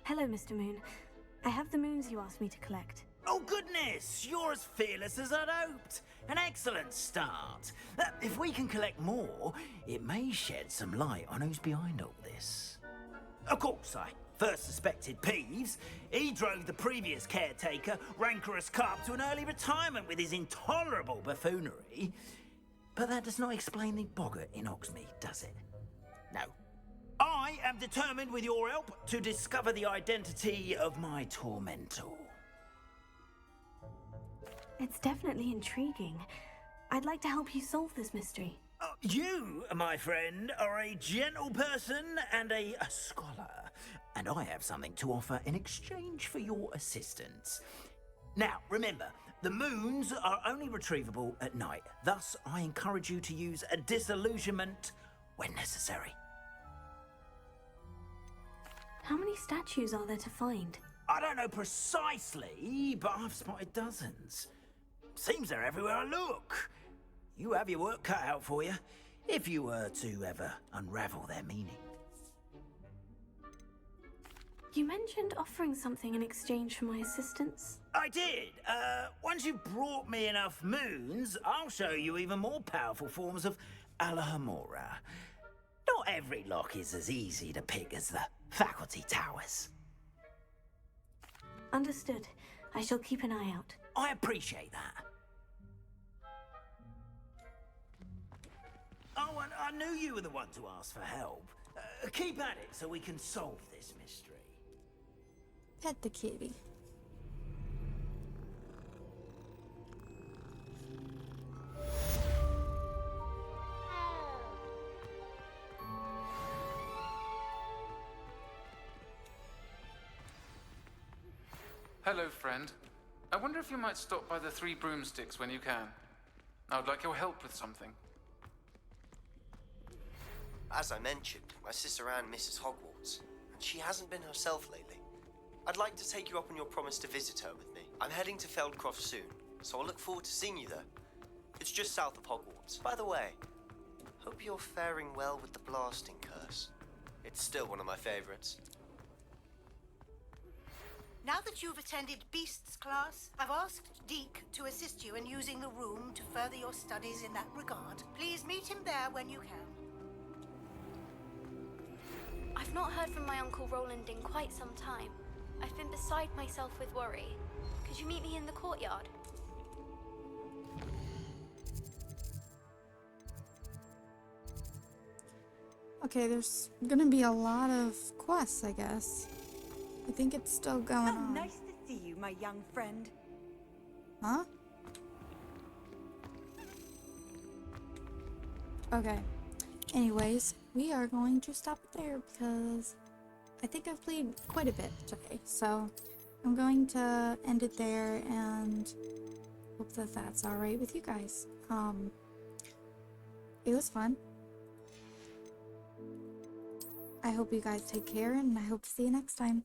Hello, Mr. Moon. I have the moons you asked me to collect. Oh goodness, you're as fearless as I'd hoped. An excellent start. If we can collect more, it may shed some light on who's behind all this. Of course, I first suspected Peeves. He drove the previous caretaker, Rancorous Carp, to an early retirement with his intolerable buffoonery. But that does not explain the boggart in Hogsmeade, does it? No. I am determined, with your help, to discover the identity of my tormentor. It's definitely intriguing. I'd like to help you solve this mystery. You, my friend, are a gentle person and a scholar, and I have something to offer in exchange for your assistance. Now, remember, the moons are only retrievable at night. Thus, I encourage you to use a disillusionment when necessary. How many statues are there to find? I don't know precisely, but I've spotted dozens. Seems they're everywhere I look. You have your work cut out for you, if you were to ever unravel their meaning. You mentioned offering something in exchange for my assistance. I did. Once you've brought me enough moons, I'll show you even more powerful forms of Alohomora. Not every lock is as easy to pick as the faculty towers. Understood. I shall keep an eye out. I appreciate that. Oh, and I knew you were the one to ask for help. Keep at it so we can solve this mystery. Pet the kitty. Hello, friend. I wonder if you might stop by the Three Broomsticks when you can. I would like your help with something. As I mentioned, my sister Anne misses Hogwarts, and she hasn't been herself lately. I'd like to take you up on your promise to visit her with me. I'm heading to Feldcroft soon, so I'll look forward to seeing you there. It's just south of Hogwarts. By the way, hope you're faring well with the blasting curse. It's still one of my favorites. Now that you've attended Beasts class, I've asked Deke to assist you in using the room to further your studies in that regard. Please meet him there when you can. I've not heard from my Uncle Roland in quite some time. I've been beside myself with worry. Could you meet me in the courtyard? Okay, there's gonna be a lot of quests, I guess. I think it's still going on. Nice to see you, my young friend. Huh? Okay. Anyways, we are going to stop it there because I think I've played quite a bit today. So I'm going to end it there and hope that that's alright with you guys. It was fun. I hope you guys take care and I hope to see you next time.